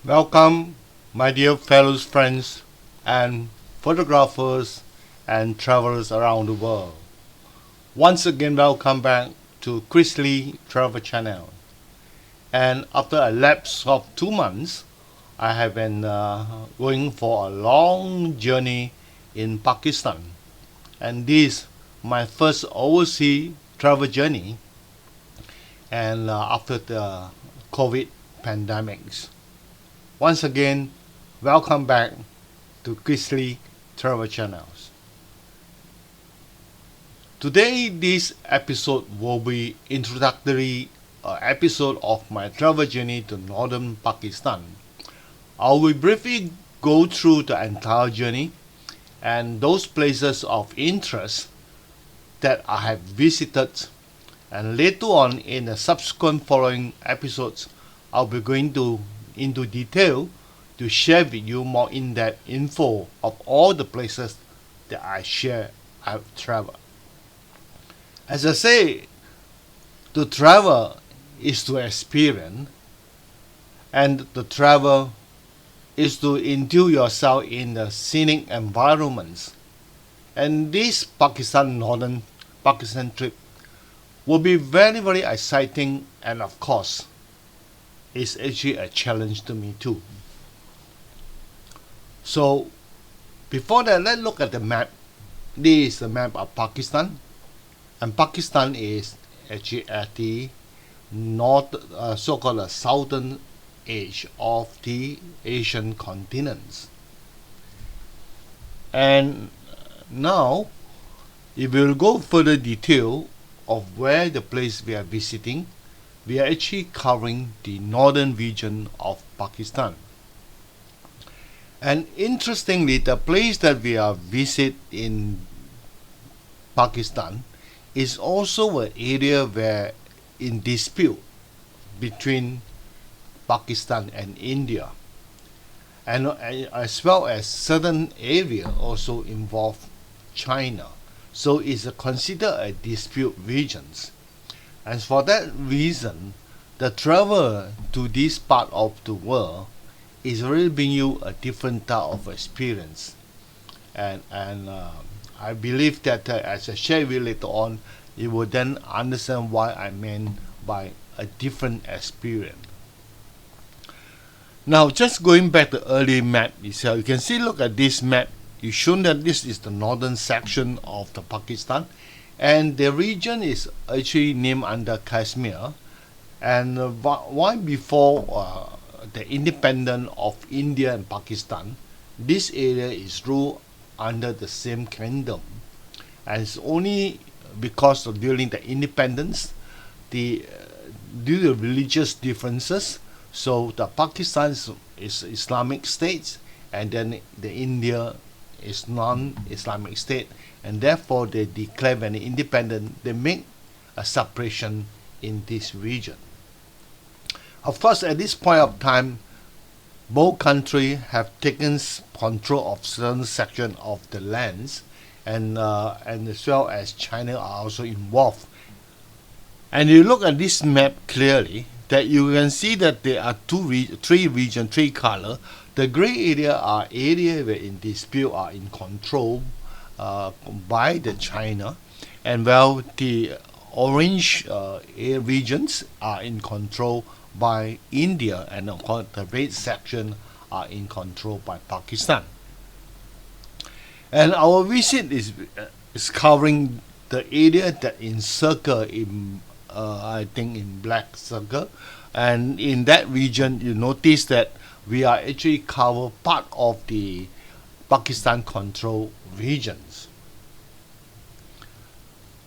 Welcome, my dear fellow friends and photographers and travelers around the world. Once again, welcome back to Cuisine Travel Channel. And after a lapse of 2 months, I have been going for a long journey in Pakistan. And this my first overseas travel journey and after the COVID pandemics. Once again, welcome back to Cuisine Travel Channels. Today, this episode will be introductory episode of my travel journey to northern Pakistan. I will briefly go through the entire journey and those places of interest that I have visited, and later on in the subsequent following episodes I'll be going to into detail to share with you more in-depth info of all the places that I've traveled. As I say, to travel is to experience, and to travel is to indulge yourself in the scenic environments. And this northern Pakistan trip will be very, very exciting, and of course, it's actually a challenge to me too. So, before that, let's look at the map. This is the map of Pakistan, and Pakistan is actually at the north, so-called southern edge of the Asian continents. And now, if we will go further detail of where the place we are visiting, we are actually covering the northern region of Pakistan. And interestingly, the place that we are visit in Pakistan is also an area where in dispute between Pakistan and India, and as well as certain area also involve China. So it's considered a dispute regions. And for that reason, the travel to this part of the world is really bring you a different type of experience. And I believe that as I share with you later on, you will then understand why I meant by a different experience. Now, just going back to early map itself, you can see, look at this map. It's shown that this is the northern section of the Pakistan, and the region is actually named under Kashmir. And why before the independence of India and Pakistan, this area is ruled under the same kingdom, and it's only because of during the independence, due to religious differences, so the Pakistan is Islamic state, and then the India is non-Islamic state, and therefore they declare when independent, they make a separation in this region. Of course, at this point of time, both countries have taken control of certain section of the lands, and as well as China are also involved. And you look at this map clearly, that you can see that there are three regions, three color. The gray area are areas where in dispute are in control by the China, and while the orange regions are in control by India, and of course the red section are in control by Pakistan. And our visit is covering the area that encircle in I think in black circle, and in that region you notice that we are actually cover part of the Pakistan control regions.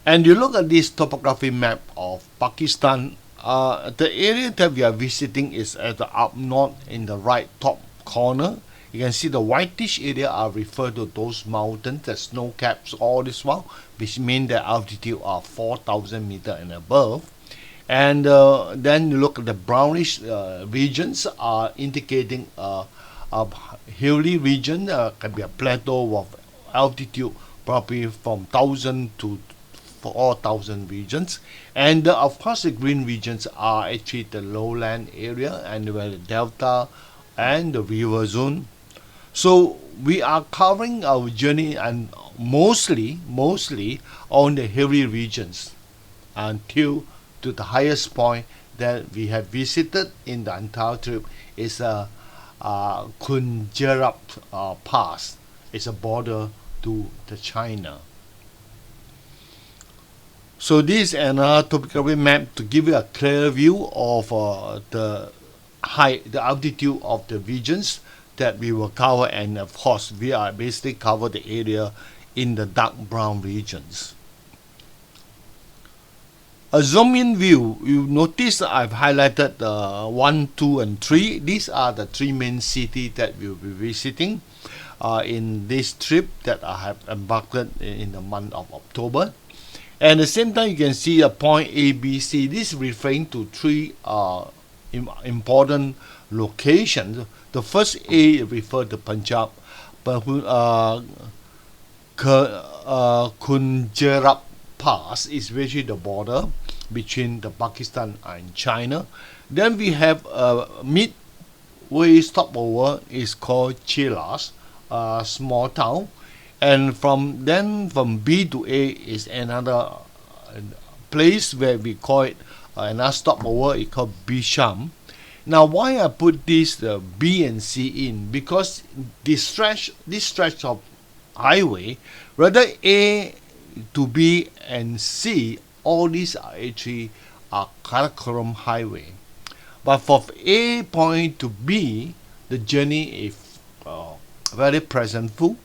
And you look at this topography map of Pakistan, the area that we are visiting is at the up north in the right top corner. You can see the whitish area are referred to those mountains, the snow caps all this while, which mean the altitude are 4,000 meter and above. And then you look at the brownish regions are indicating a hilly region, can be a plateau of altitude probably from 1,000 to 4,000 regions. And of course the green regions are actually the lowland area, and where the delta and the river zone. So we are covering our journey and mostly on the hilly regions until to the highest point that we have visited in the entire trip is Kunjerap Pass. It's a border to the China. So this is another topography map to give you a clear view of the altitude of the regions that we will cover, and of course we are basically cover the area in the dark brown regions. A zoom in view, you notice I've highlighted 1, 2 and 3. These are the 3 main cities that we will be visiting in this trip that I have embarked in the month of October. And at the same time you can see a point A, B, C. This is referring to 3 important locations. The first A refers to Punjab, Kunjerap Pass is basically the border between the Pakistan and China. Then we have a midway stopover is called Chilas, a small town, and from B to A is another place where we call it another stopover. It's called Bisham. Now, why I put this B and C in? Because this stretch of highway, whether A to B and C, all these are actually Karakoram Highway. But for A point to B, the journey is very presentful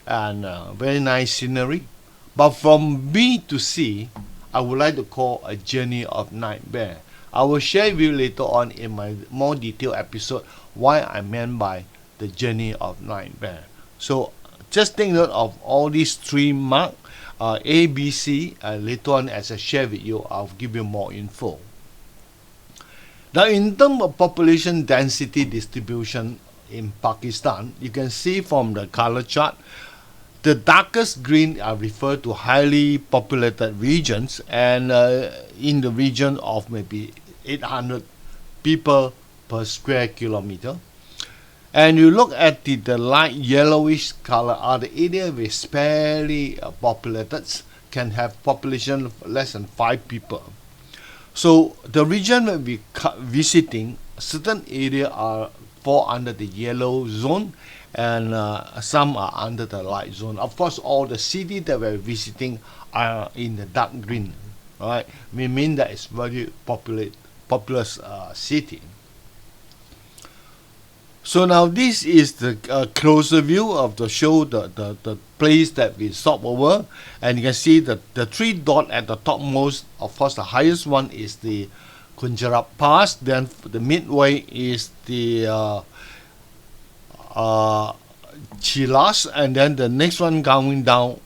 and very nice scenery. But from B to C, I would like to call a journey of nightmare. I will share with you later on in my more detailed episode why I meant by the journey of nightmare. So just take note of all these 3 marks. A, B, C, later on as I share with you, I'll give you more info. Now, in terms of population density distribution in Pakistan, you can see from the color chart, the darkest green are referred to highly populated regions, and in the region of maybe 800 people per square kilometer. And you look at the light yellowish color are the area which is fairly populated, can have population of less than 5 people. So the region that we visiting, certain area fall under the yellow zone, and some are under the light zone. Of course, all the cities that we're visiting are in the dark green. Right? We mean that it's very populous city. So now this is the closer view of the show, the place that we stop over, and you can see the 3 dots at the topmost. Of course, the highest one is the Kunjerap Pass. Then the midway is the Chilas, and then the next one going down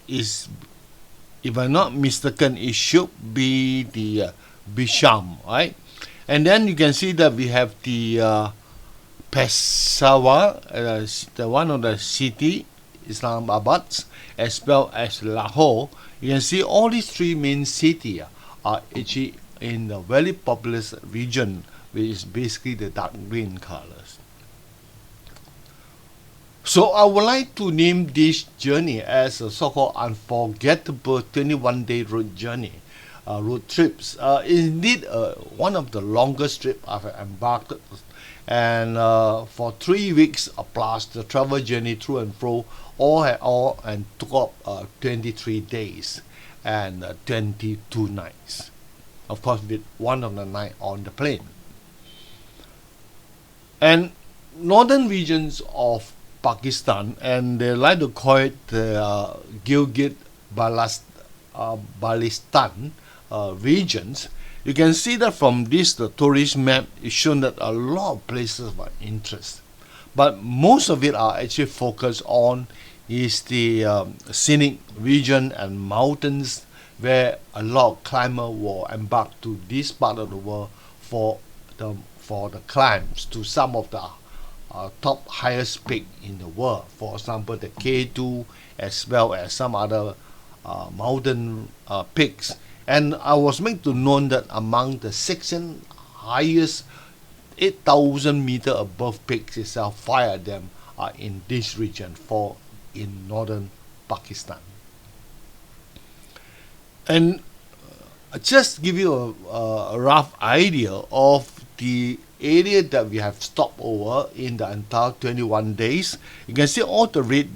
is, if I'm not mistaken, it should be the Bisham, right? And then you can see that we have the Peshawar, the one of the city, Islamabad, as well as Lahore. You can see all these 3 main cities are actually in the very populous region, which is basically the dark green colors. So I would like to name this journey as a so-called unforgettable 21-day road journey, road trips. Indeed, one of the longest trips I've embarked, and for 3 weeks plus the travel journey through and fro, all and took up 23 days and 22 nights. Of course, with one of the night on the plane. And northern regions of Pakistan, and they like to call it the Gulgit-Baltistan regions. You can see that from this the tourist map is shown that a lot of places of interest, but most of it are actually focused on is the scenic region and mountains, where a lot of climbers will embark to this part of the world for the climbs to some of the top highest peak in the world. For example, the K2, as well as some other mountain peaks. And I was made to know that among the 16 highest 8,000 meter above peaks itself. 5 of them are in this region, 4 in northern Pakistan. And just give you a rough idea of the area that we have stopped over in the entire 21 days. You can see all the red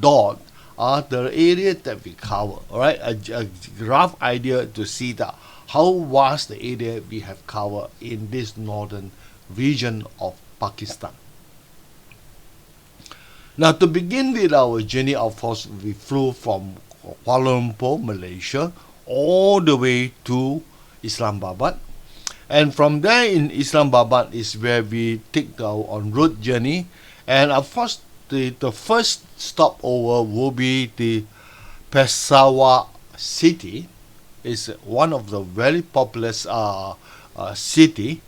dot are the area that we cover. All right, a rough idea to see that how vast the area we have covered in this northern region of Pakistan. Now, to begin with our journey, of course, we flew from Kuala Lumpur, Malaysia, all the way to Islamabad. And from there in Islamabad is where we take our on road journey. And of course, the first stopover will be the Peshawar city. It's one of the very popular city.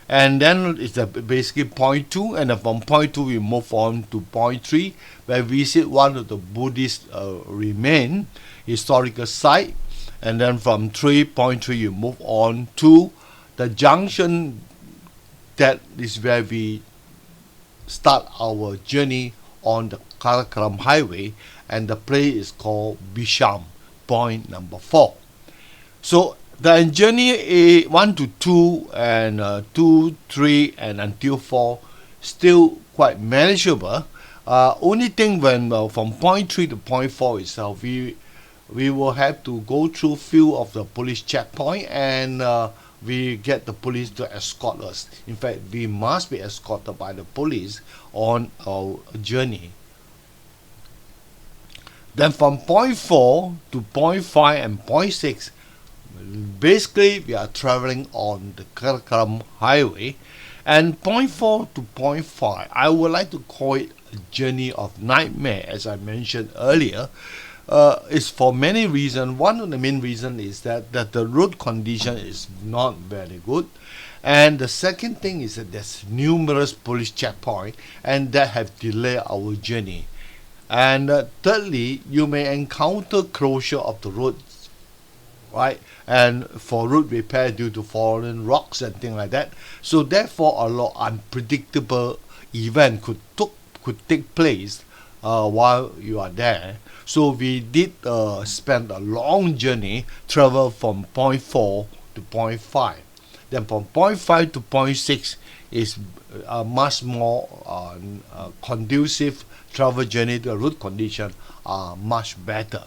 And then it's basically point 2, and then from point 2 we move on to point 3, where we visit one of the Buddhist remain historical site. And then from point 3 you move on to the junction that is where we start our journey on the Karakoram Highway, and the place is called Bisham, point number 4. So the journey 1 to 2 and 2, 3 and until 4 still quite manageable. Only thing when from point 3 to point 4 itself, we will have to go through few of the police checkpoint, and we get the police to escort us. In fact, we must be escorted by the police on our journey. Then from point 4 to point 5 and point 6, basically we are traveling on the Karakoram Highway. And point 4 to point 5, I would like to call it a journey of nightmare, as I mentioned earlier. It's for many reasons. One of the main reasons is that the road condition is not very good. And the second thing is that there's numerous police checkpoints, and that have delayed our journey. And thirdly, you may encounter closure of the roads, right? And for road repair due to fallen rocks and things like that. So therefore, a lot of unpredictable event could take place while you are there. So we did spend a long journey, travel from point 4 to point 5. Then from point 5 to point 6 is a much more conducive travel journey. The road conditions are much better.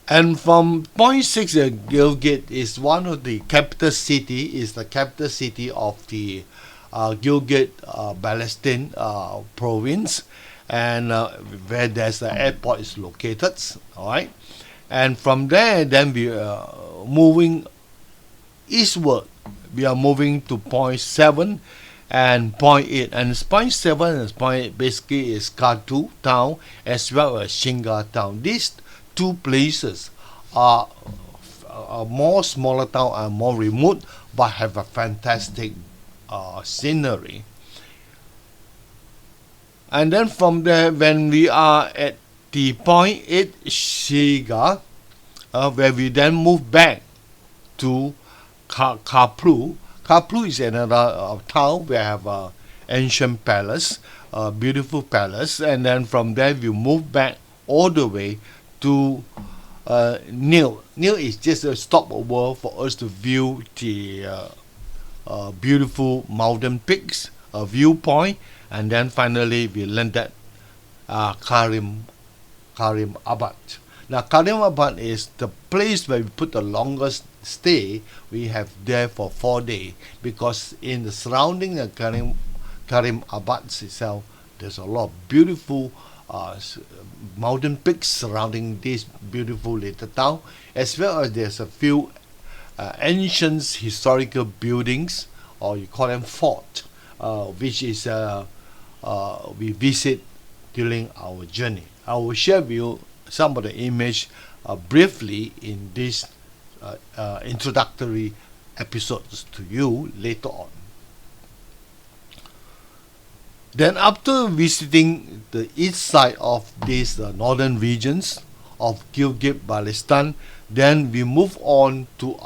And from point 6, Gulgit is one of the capital city, is the capital city of the Gulgit-Baltistan province, and where there's the airport is located. All right, and from there, then we are moving eastward. We are moving to point 7 and point 8, and point 7 and point 8 basically is Khartoum town as well as Shingar town. These two places are more smaller town and more remote, but have a fantastic scenery. And then from there, when we are at the point 8 Shiga, where we then move back to Kaplu. Kaplu is another town where we have an ancient palace, a beautiful palace, and then from there we move back all the way to Nil. Nil is just a stopover for us to view the beautiful mountain peaks, a viewpoint, and then finally we landed Karim Abad. Now Karim Abad is the place where we put the longest stay. We have there for 4 days, because in the surrounding of Karim Abad itself, there's a lot of beautiful mountain peaks surrounding this beautiful little town, as well as there's a few ancient historical buildings, or you call them fort, which is we visit during our journey. I will share with you some of the image briefly in this introductory episodes to you later on. Then after visiting the east side of these northern regions of Gulgit-Baltistan. Then we move on to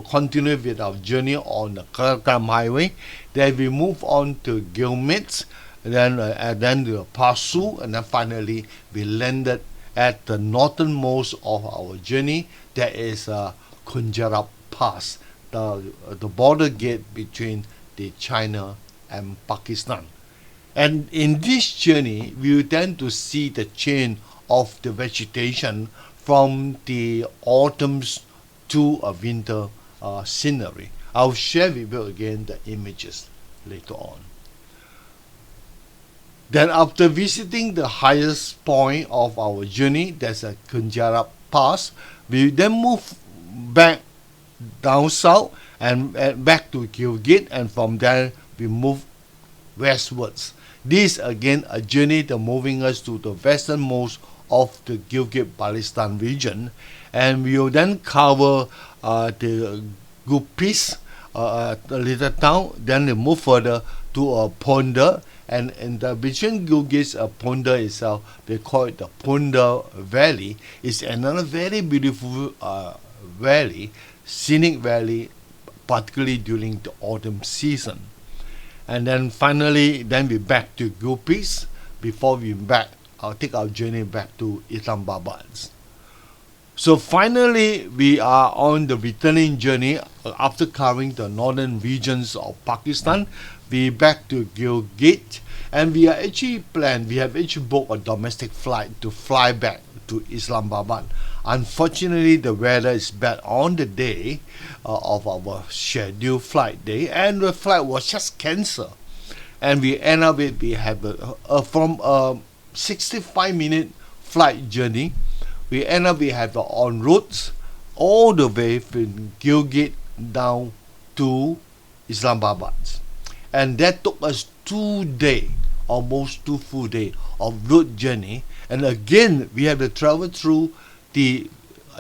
continue with our journey on the Karakoram Highway. Then we move on to Gulmit, then we pass through, and then finally we landed at the northernmost of our journey. That is Kunjarab Pass, the border gate between China and Pakistan. And in this journey, we tend to see the change of the vegetation from the autumns to a winter scenery. I'll share with you again the images later on. Then after visiting the highest point of our journey, that's a Kunjarab Pass, we then move back down south and back to Gilgit, and from there we move westwards. This again a journey that moving us to the westernmost of the Gulgit-Baltistan region, and we will then cover the Gupis, a little town. Then we move further to a Ponder, and in the between Gilgit and Ponder itself, they call it the Ponder Valley. It's another very beautiful valley, scenic valley, particularly during the autumn season. And then finally, then we back to Gupis before we take our journey back to Islamabad. So finally, we are on the returning journey after covering the northern regions of Pakistan. We back to Gilgit, and we have actually booked a domestic flight to fly back to Islamabad. Unfortunately, the weather is bad on the day of our scheduled flight day, and the flight was just cancelled. And we end up with, we have from a 65-minute flight journey, we end up we have on routes all the way from Gilgit down to Islamabad. And that took us 2 days, almost 2 full days of road journey. And again, we have to travel through the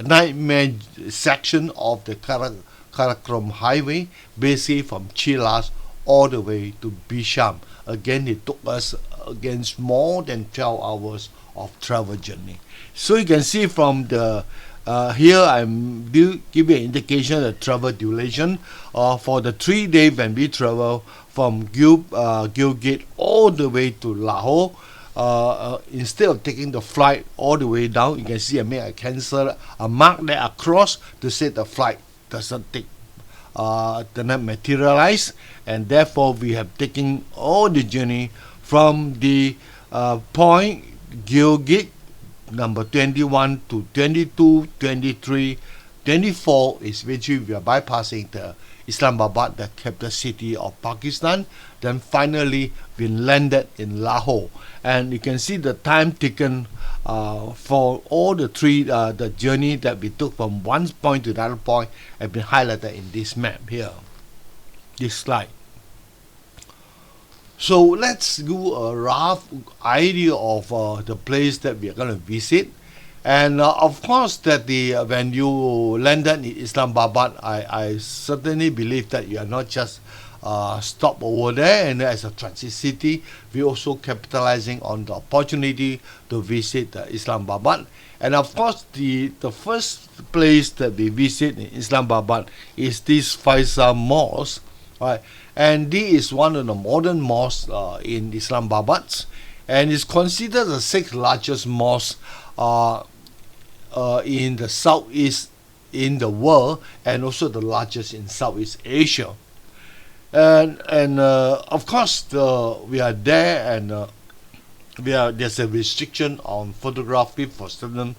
nightmare section of the Karakoram Highway, basically from Chilas all the way to Bisham. Again, it took us against more than 12 hours of travel journey. So you can see from the here I'm give you an indication of the travel duration for the 3 days when we travel from Gilgit all the way to Lahore. Instead of taking the flight all the way down, you can see I made a mark there across to say the flight does not materialize, and therefore we have taken all the journey from the point Gilgit number 21 to 22, 23, 24 is which we are bypassing the Islamabad, the capital city of Pakistan. Then finally we landed in Lahore, and you can see the time taken for all the the journey that we took from one point to another point have been highlighted in this map here, this slide. So let's do a rough idea of the place that we are going to visit. And of course that when you landed in Islamabad, I certainly believe that you are not just stop over there and as a transit city. We also capitalizing on the opportunity to visit Islamabad. And of course the first place that we visit in Islamabad is this Faisal Mosque, right? And this is one of the modern mosques in Islamabad, and is considered the 6th largest mosque in the southeast in the world, and also the largest in Southeast Asia. And of course we are there, and there's a restriction on photography for certain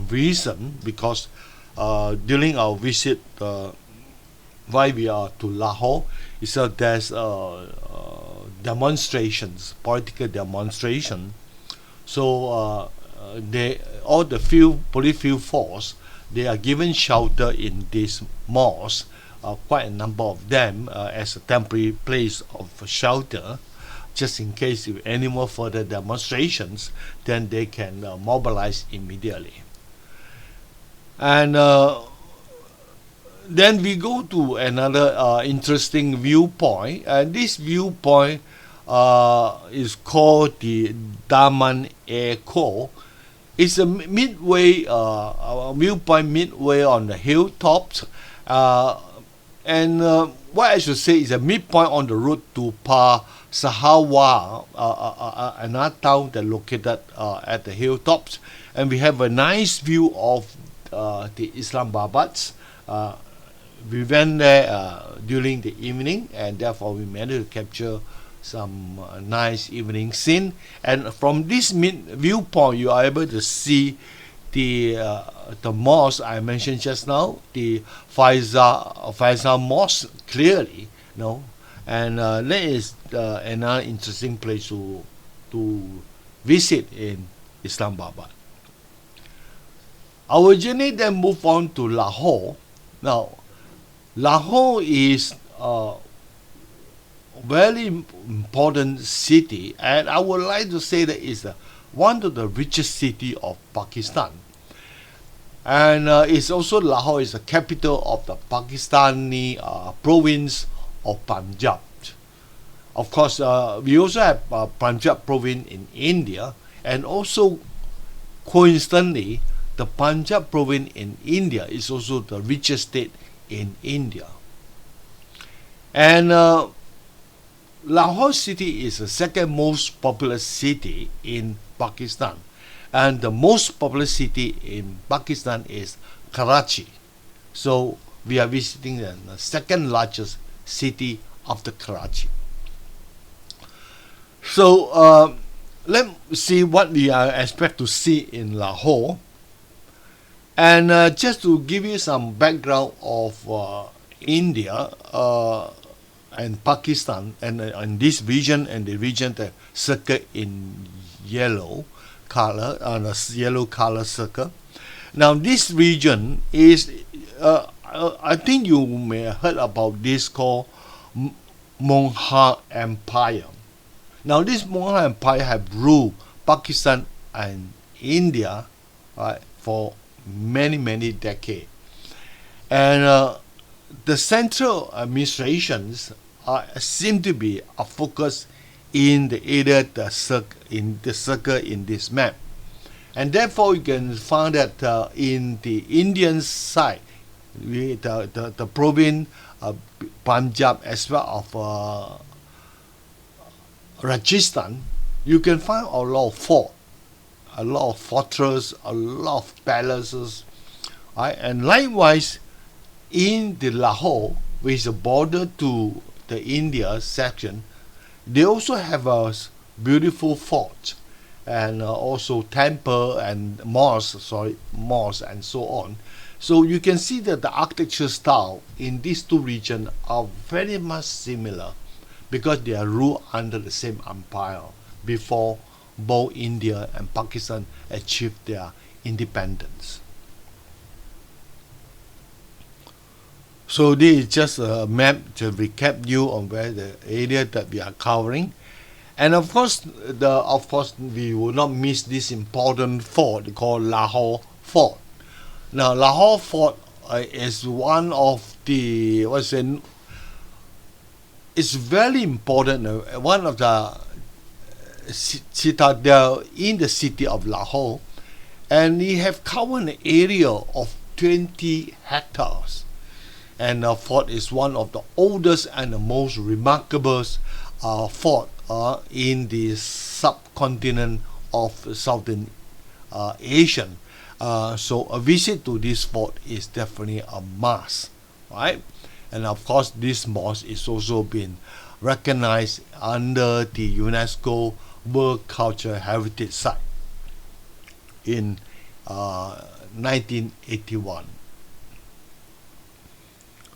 reason, because during our visit why we are to Lahore is that there's demonstrations, political demonstration. So all the police field force, they are given shelter in this mosque, quite a number of them as a temporary place of shelter, just in case if any more further demonstrations, then they can mobilize immediately. And then we go to another interesting viewpoint, and this viewpoint is called the Daman Echo. It's a midway, a viewpoint midway on the hilltops, and what I should say is a midpoint on the route to Peshawar, another town that located at the hilltops, and we have a nice view of the Islamabad. We went there during the evening, and therefore we managed to capture some nice evening scene. And from this viewpoint, you are able to see the mosque I mentioned just now, the Faisal Mosque, clearly, and that is another interesting place to visit in Islamabad. Our journey then moved on to Lahore. Now, Lahore is a very important city, and I would like to say that it's one of the richest city of Pakistan. And it's also Lahore is the capital of the Pakistani province of Punjab. Of course, we also have Punjab province in India, and also coincidentally, the Punjab province in India is also the richest state in India. And Lahore city is the second most populous city in Pakistan, and the most populous city in Pakistan is Karachi. So we are visiting the second largest city after Karachi. So let's see what we expect to see in Lahore. And just to give you some background of India and Pakistan, and this region and the region that circle in yellow color, on a yellow color circle. Now this region is, I think you may have heard about this called Mughal Empire. Now this Mughal Empire have ruled Pakistan and India, right, for many decades. And the central administrations seem to be focused in the area in the circle in this map, and therefore you can find that in the Indian side, the province Punjab as well of Rajasthan, you can find a lot of fort, a lot of fortress, a lot of palaces, right? And likewise in the Lahore, which is a border to the India section, they also have a beautiful fort, and also temple and mosque and so on. So you can see that the architecture style in these two regions are very much similar, because they are ruled under the same empire before both India and Pakistan achieved their independence. So this is just a map to recap you on where the area that we are covering. And of course we will not miss this important fort called Lahore Fort. Now Lahore Fort is one of the it's very important, one of the citadel in the city of Lahore, and we have covered an area of 20 hectares. And the fort is one of the oldest and the most remarkable fort in the subcontinent of Southern Asia. So a visit to this fort is definitely a must, right? And of course, this mosque is also been recognized under the UNESCO World Cultural Heritage Site in 1981.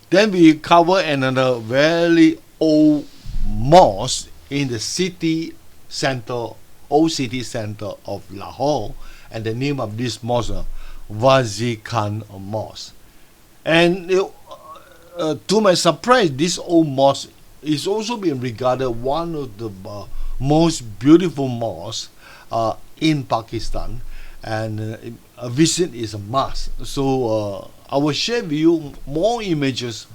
Then we cover another very old mosque in the city center, old city center of Lahore, and the name of this mosque, Wazir Khan Mosque. And to my surprise, this old mosque is also being regarded one of the most beautiful mosques in Pakistan, and a visit is a must. So I will share with you more images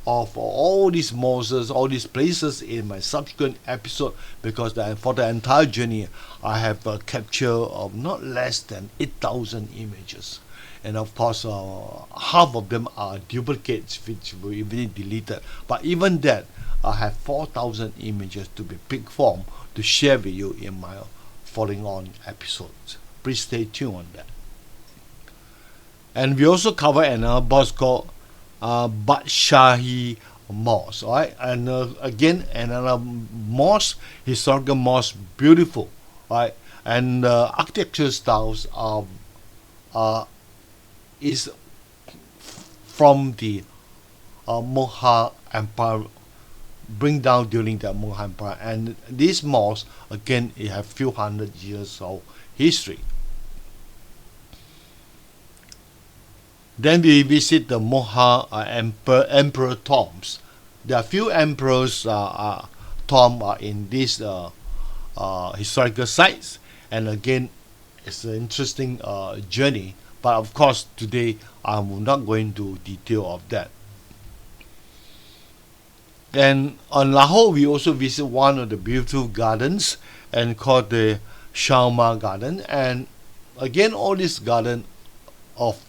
of all these mosques, all these places in my subsequent episode, because for the entire journey I have a capture of not less than 8,000 images, and of course half of them are duplicates which were even deleted, but even that I have 4,000 images to be picked from to share with you in my following on episodes. Please stay tuned on that. And we also cover another mosque called Badshahi Mosque, right? And again, another mosque, historical mosque, beautiful, right? And architecture styles is from the Mughal Empire, bring down during the Mughal Empire, and this mosque again it have few hundred years of history. Then we visit the Mughal emperor tombs. There are few emperors tomb in these historical sites, and again it's an interesting journey, but of course today I'm not going to detail of that. And on Lahore we also visit one of the beautiful gardens and called the Sharma Garden, and again all these garden of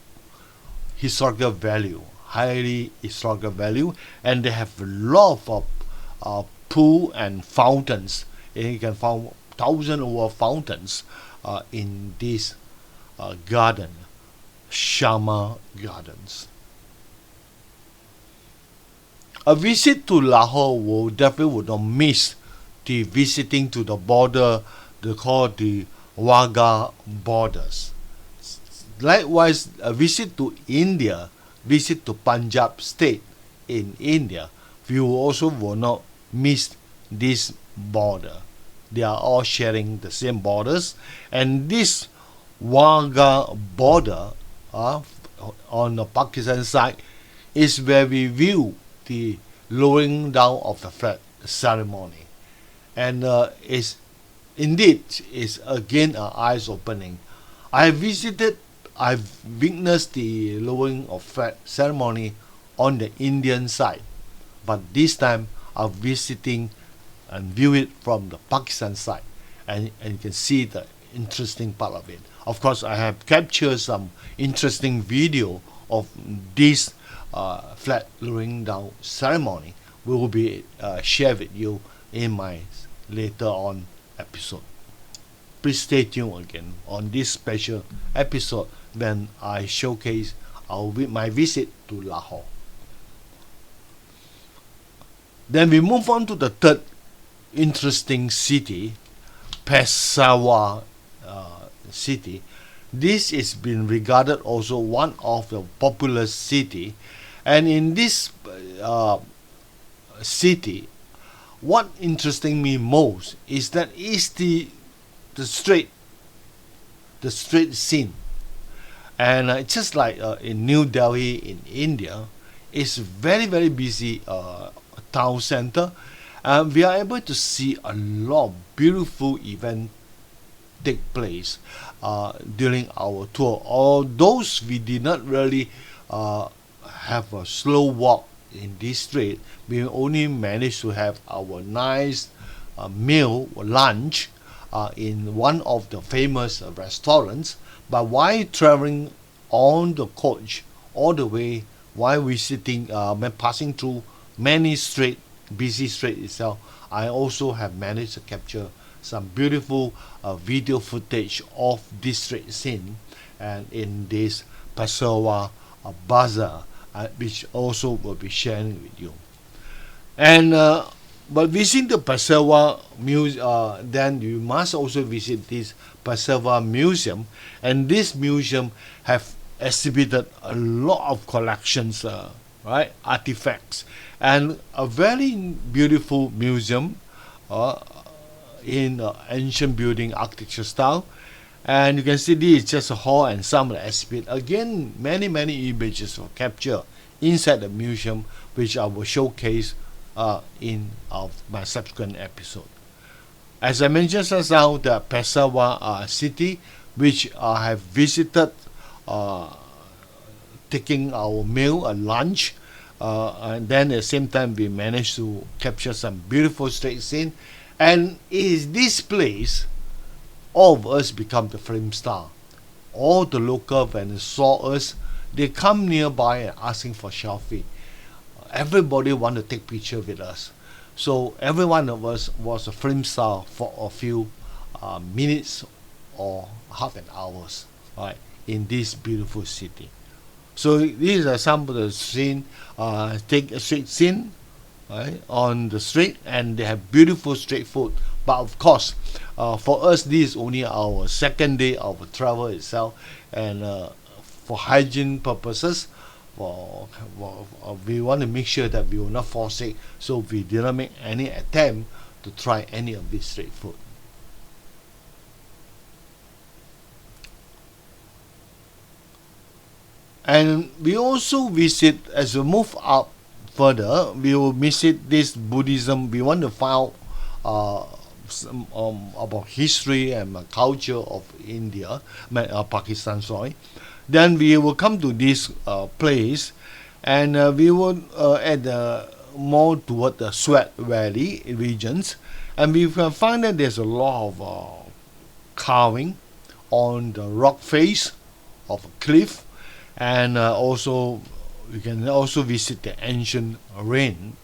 historical value, highly historical value, and they have a lot of pool and fountains, and you can find thousands over fountains in this garden, Sharma Gardens. A visit to Lahore will definitely would not miss the visiting to the border, they call the Wagah borders. Likewise, a visit to India, visit to Punjab state in India, we also will not miss this border. They are all sharing the same borders, and this Wagah border on the Pakistan side is where we view the lowering down of the flag ceremony, and is indeed is again eyes opening. I've witnessed the lowering of flag ceremony on the Indian side, but this time I'm visiting and view it from the Pakistan side, and you can see the interesting part of it. Of course, I have captured some interesting video of this flag lowering down ceremony. We will be share with you in my later on episode. Please stay tuned again on this special episode when I showcase my visit to Lahore. Then we move on to the third interesting city, Peshawar city. This is been regarded also one of the popular city, and in this city, what interesting me most is that it's the street scene, and just like in New Delhi in India, it's very very busy town center, and we are able to see a lot of beautiful event take place during our tour. Although we did not really have a slow walk in this street, we only managed to have our nice meal or lunch in one of the famous restaurants. But while traveling on the coach all the way, while visiting, passing through many busy street itself, I also have managed to capture some beautiful video footage of this street scene, and in this Peshawar bazaar, which also will be sharing with you. And but visiting the Peshawar then you must also visit this Peshawar museum, and this museum have exhibited a lot of collections, artifacts, and a very beautiful museum in ancient building architecture style. And you can see this is just a hall and some of the exhibit. Again, many images were captured inside the museum, which I will showcase in my subsequent episode. As I mentioned just now, the Peshawar city, which I have visited, taking our meal and lunch and then at the same time we managed to capture some beautiful street scene. And it is this place all of us become the film star. All the local, when they saw us, they come nearby and asking for selfie. Everybody want to take picture with us. So every one of us was a film star for a few minutes or half an hours, right, in this beautiful city. So these are some of the scene, take a street scene, right, on the street, and they have beautiful street food. But of course, for us, this is only our second day of travel itself, and for hygiene purposes, we want to make sure that we will not fall sick, so we did not make any attempt to try any of this street food. And we also visit, as we move up further, we will visit this Buddhism. We want to find out some, about history and culture of India, Pakistan, sorry. Then we will come to this place, and we will at the more toward the Swat Valley regions, and we can find that there's a lot of carving on the rock face of a cliff, and also you can also visit the ancient ruin.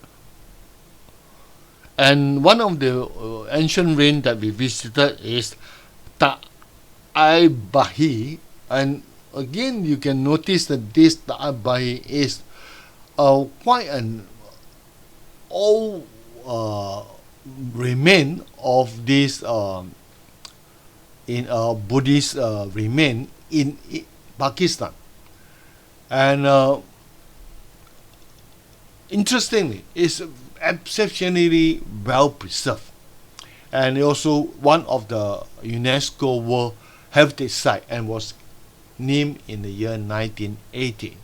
And one of the ancient ruin that we visited is Ta'ai, and again you can notice that this Ta'ai is quite an old remain of this in Buddhist remain in Pakistan. And interestingly, it's exceptionally well preserved, and also one of the UNESCO World Heritage Site, and was named in the year 1980.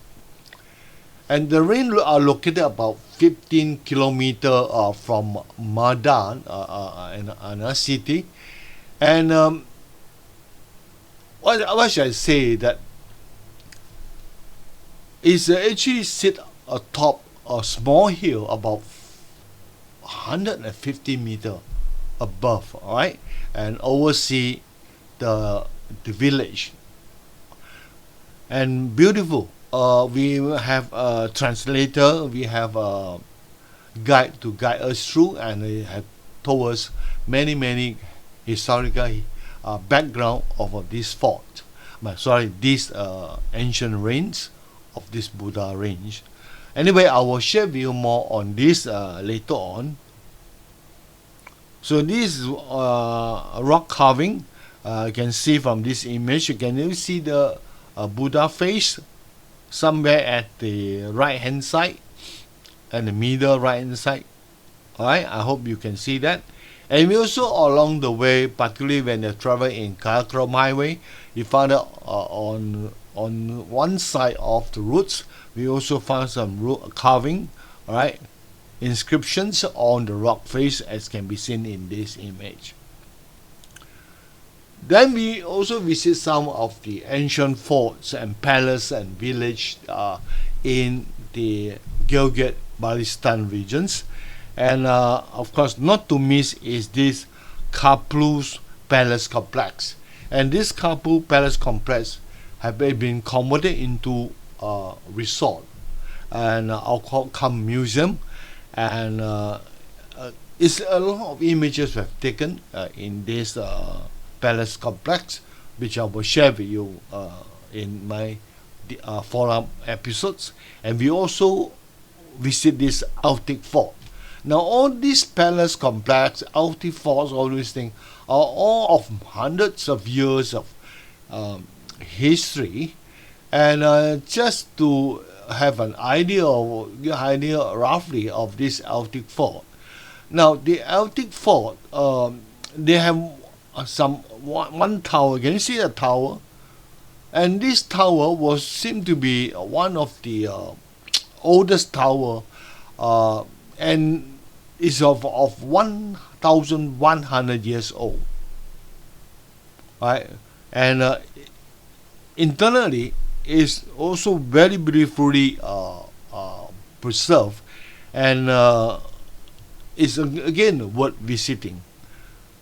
And the ruins are located about 15 kilometers from Madan, in a city. And what should I say, that it's actually sit atop a small hill about 150 meters above, right, and oversee the village. And beautiful. We have a translator, we have a guide to guide us through, and they have told us many historical background of this fort. These ancient ruins of this Buddha range. Anyway, I will share with you more on this later on. So this is rock carving. You can see from this image, you can even see the Buddha face somewhere at the right hand side, and the middle right hand side. Alright, I hope you can see that. And we also, along the way, particularly when you travel in Karakoram Highway, you found out on one side of the routes, we also found some carving, alright, inscriptions on the rock face, as can be seen in this image. Then we also visit some of the ancient forts and palace and village in the Gulgit-Baltistan regions. And of course, not to miss is this Kaplu's Palace Complex. And this Kaplu Palace Complex have been converted into a resort and outcome museum. And it's a lot of images we have taken in this palace complex, which I will share with you in my follow-up episodes. And we also visit this Altic Fort. Now, all these palace complex, Altic forts, all these things are all of hundreds of years of history. And just to have an idea roughly of this Altic Fort. Now, the Altic Fort, they have one tower. Can you see the tower? And this tower seemed to be one of the oldest tower, and is of 1,100 years old. Right, and internally is also very beautifully preserved, and it's again worth visiting.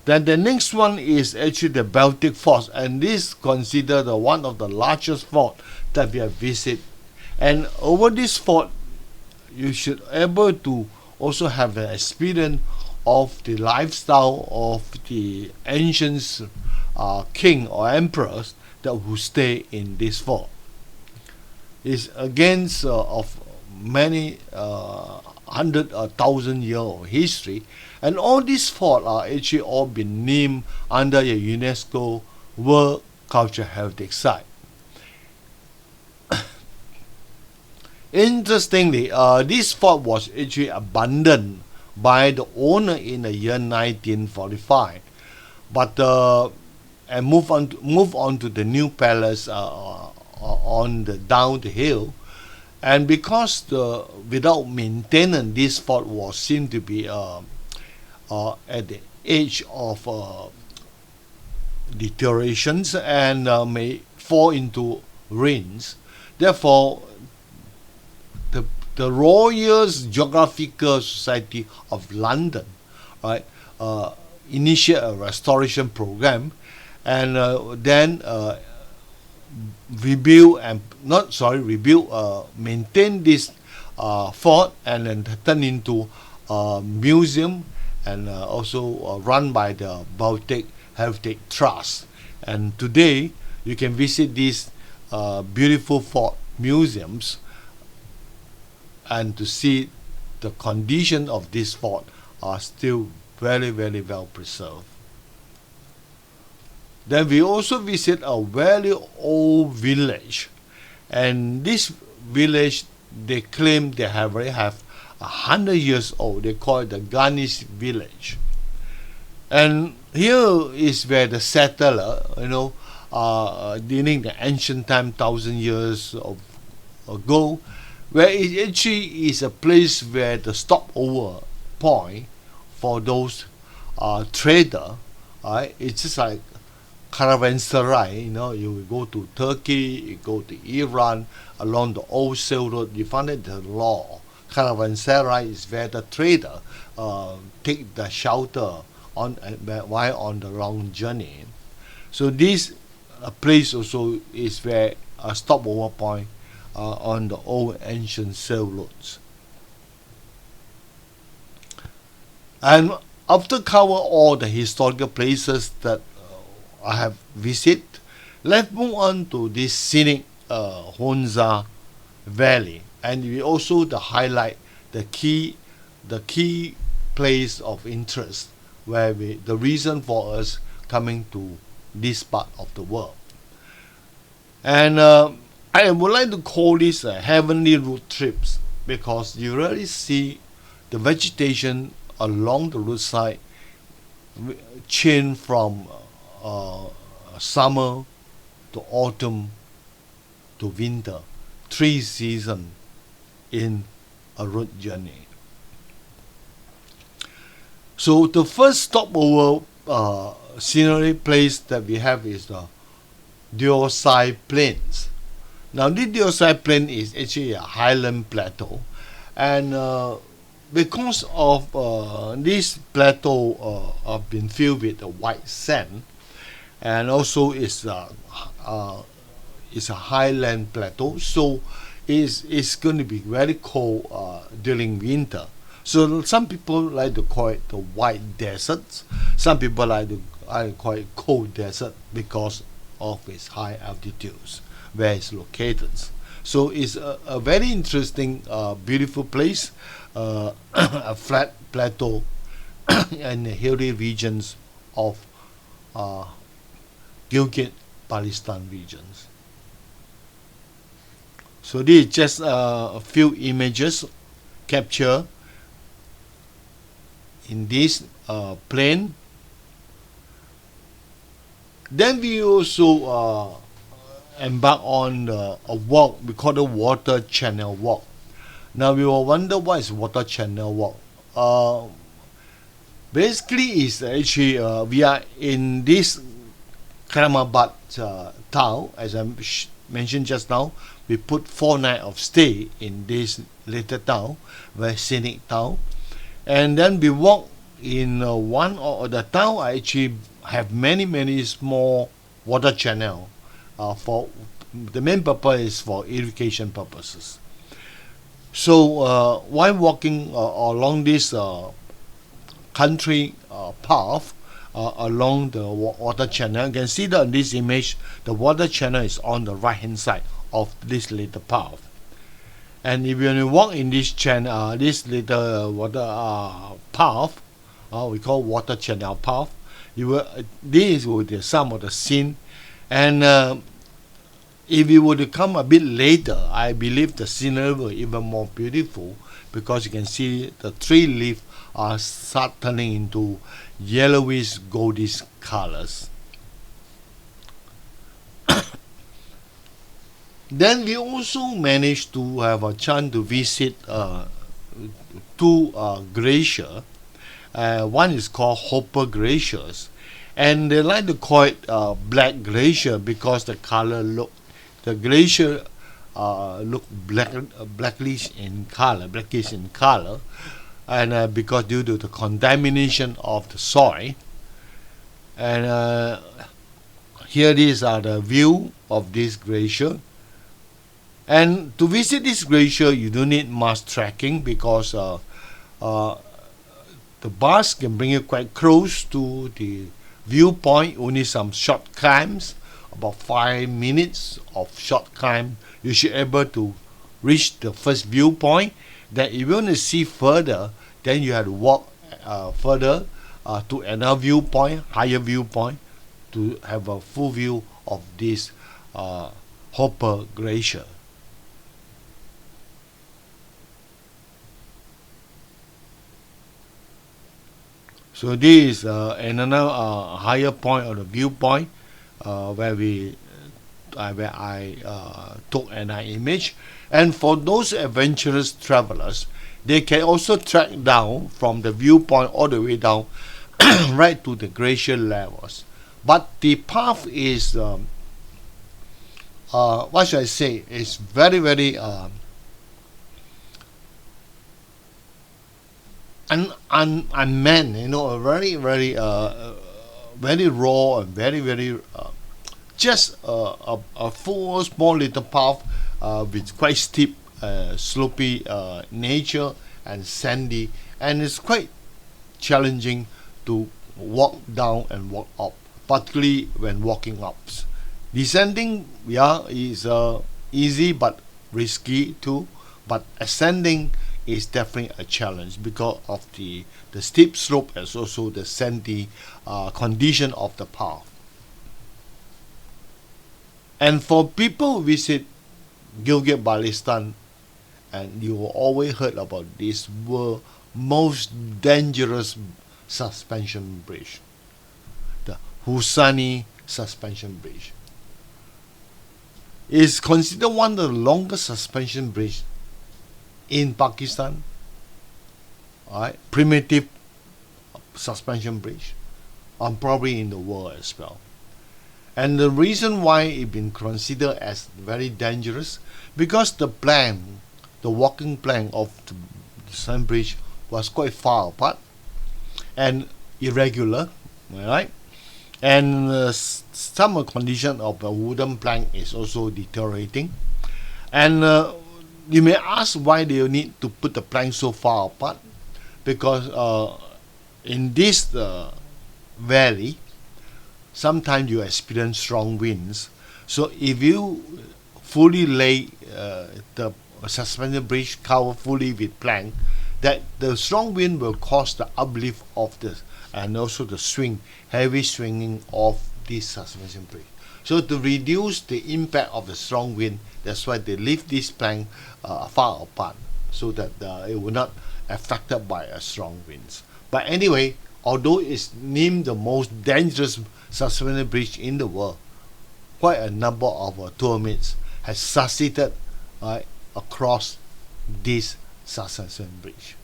Then the next one is actually the Baltic Fort, and this is considered one of the largest fort that we have visited. And over this fort, you should able to also have an experience of the lifestyle of the ancient king or emperors that who stay in this fort. It's against of many hundred or thousand year of history, and all these forts are actually all been named under a UNESCO World Cultural Heritage Site. Interestingly, this fort was actually abandoned by the owner in the year 1945, but and move on to the new palace on the down the hill, and because without maintenance, this fort was seemed to be at the edge of deteriorations and may fall into ruins. Therefore, the Royal Geographical Society of London, right, initiate a restoration program, and then maintain this fort, and then turn into a museum, and also run by the Baltic Heritage Trust. And today you can visit these beautiful fort museums and to see the condition of this fort are still very, very well preserved. Then we also visit a very old village, and this village they claim they already have 100 years old. They call it the Ganesh village, and here is where the settler, during the ancient time, 1,000 years ago, where it actually is a place where the stopover point for those trader. It's just like caravanserai. You will go to Turkey, you go to Iran along the old Silk Road. You find it the law. Caravanserai is where the trader take the shelter while on the long journey. So this place also is where a stopover point on the old ancient Silk Roads. And after cover all the historical places that I have visited, let's move on to this scenic Hunza Valley, and we also highlight the key place of interest where the reason for us coming to this part of the world. And I would like to call this a heavenly road trips, because you really see the vegetation along the roadside change from summer to autumn to winter, 3 seasons in a road journey. So the first stopover scenery place that we have is the Diosai Plains. Now this Diosai Plain is actually a highland plateau, and because of this plateau have been filled with white sand, and also it's a highland plateau, so it's going to be very cold during winter. So some people like to call it the white desert. Some people like to call it cold desert because of its high altitudes where it's located. So it's a very interesting, beautiful place, a flat plateau and the hilly regions of Gulgit-Baltistan regions. So this is just a few images captured in this plain. Then we also embark on a walk. We call it water channel walk. Now we will wonder what is water channel walk. Basically, is actually we are in this Islamabad town, as I mentioned just now, we put 4 nights of stay in this little town, very scenic town, and then we walk in one of the town. I actually have many small water channel. For the main purpose is for irrigation purposes. So while walking along this country path along the water channel, you can see that in this image the water channel is on the right hand side of this little path. And if you walk in this channel, this little water path, we call water channel path, this will be some of the scene. And if you were to come a bit later, I believe the scenery will be even more beautiful, because you can see the tree leaves are start turning into yellowish goldish colors. Then we also managed to have a chance to visit two glaciers. One is called Hopper Glaciers, and they like to call it black glacier because the glacier look blackish in color, and because due to the contamination of the soil. And here these are the view of this glacier. And to visit this glacier, you don't need much trekking, because the bus can bring you quite close to the viewpoint. Only some short climbs, about 5 minutes of short climb, you should be able to reach the first viewpoint. Then if you want to see further, then you have to walk further to another viewpoint, higher viewpoint, to have a full view of this Hopper Glacier. So this is another higher point of the viewpoint where I took an image. And for those adventurous travelers, they can also trek down from the viewpoint all the way down right to the glacier levels. But the path is what should I say? It's very unmanned, very raw and very just a full small little path with quite steep slopey nature and sandy, and it's quite challenging to walk down and walk up, particularly when walking up. Descending, is easy but risky too, but ascending is definitely a challenge because of the steep slope and also the sandy condition of the path. And for people who visit Gulgit-Baltistan, and you always heard about this world most dangerous suspension bridge, the Hunza suspension bridge. Is considered one of the longest suspension bridge in Pakistan. Alright, primitive suspension bridge, and probably in the world as well. And the reason why it been considered as very dangerous, because the walking plan of the suspension bridge was quite far apart and irregular, right? And some condition of the wooden plank is also deteriorating. And you may ask why they need to put the plank so far apart, because in this valley, sometimes you experience strong winds. So if you fully lay the suspension bridge cover fully with plank, that the strong wind will cause the uplift of this and also the heavy swinging of this suspension bridge. So to reduce the impact of the strong wind, that's why they leave this plank far apart, so that it will not affected by a strong winds. But anyway, although it's named the most dangerous suspension bridge in the world, quite a number of tourists has succeeded across this suspension bridge.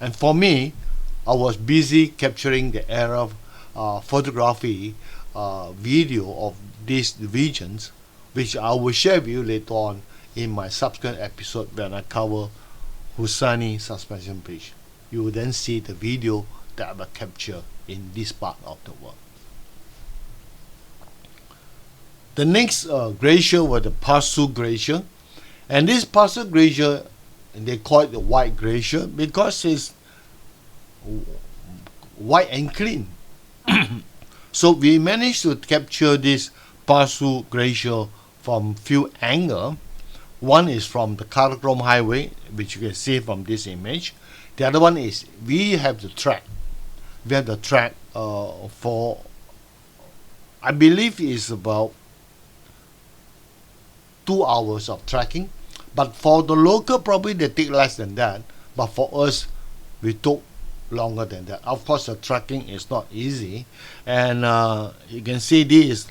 And for me, I was busy capturing the era of photography video of these regions, which I will share with you later on in my subsequent episode when I cover Hussaini suspension bridge. You will then see the video that I will capture in this part of the world. The next glacier was the Pasu Glacier, and this Pasu Glacier, they call it the White Glacier because it's white and clean. So we managed to capture this Pasu Glacier from few angles. One is from the Karakoram Highway, which you can see from this image. The other one is we have the track. We have the track for, I believe it's about 2 hours of trekking, but for the local probably they take less than that, but for us we took longer than that. Of course the trekking is not easy, and you can see this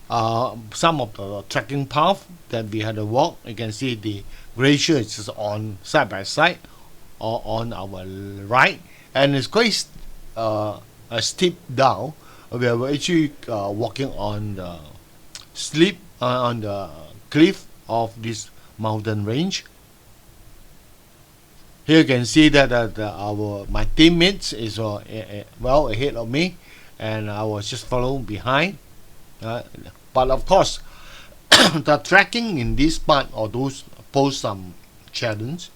some of the trekking path that we had to walk. You can see the glacier is on side by side or on our right, and it's quite a steep down. We were actually walking on the slip on the cliff of this mountain range. Here you can see that my teammates is well ahead of me, and I was just following behind. But of course, the trekking in this part or those pose some challenge.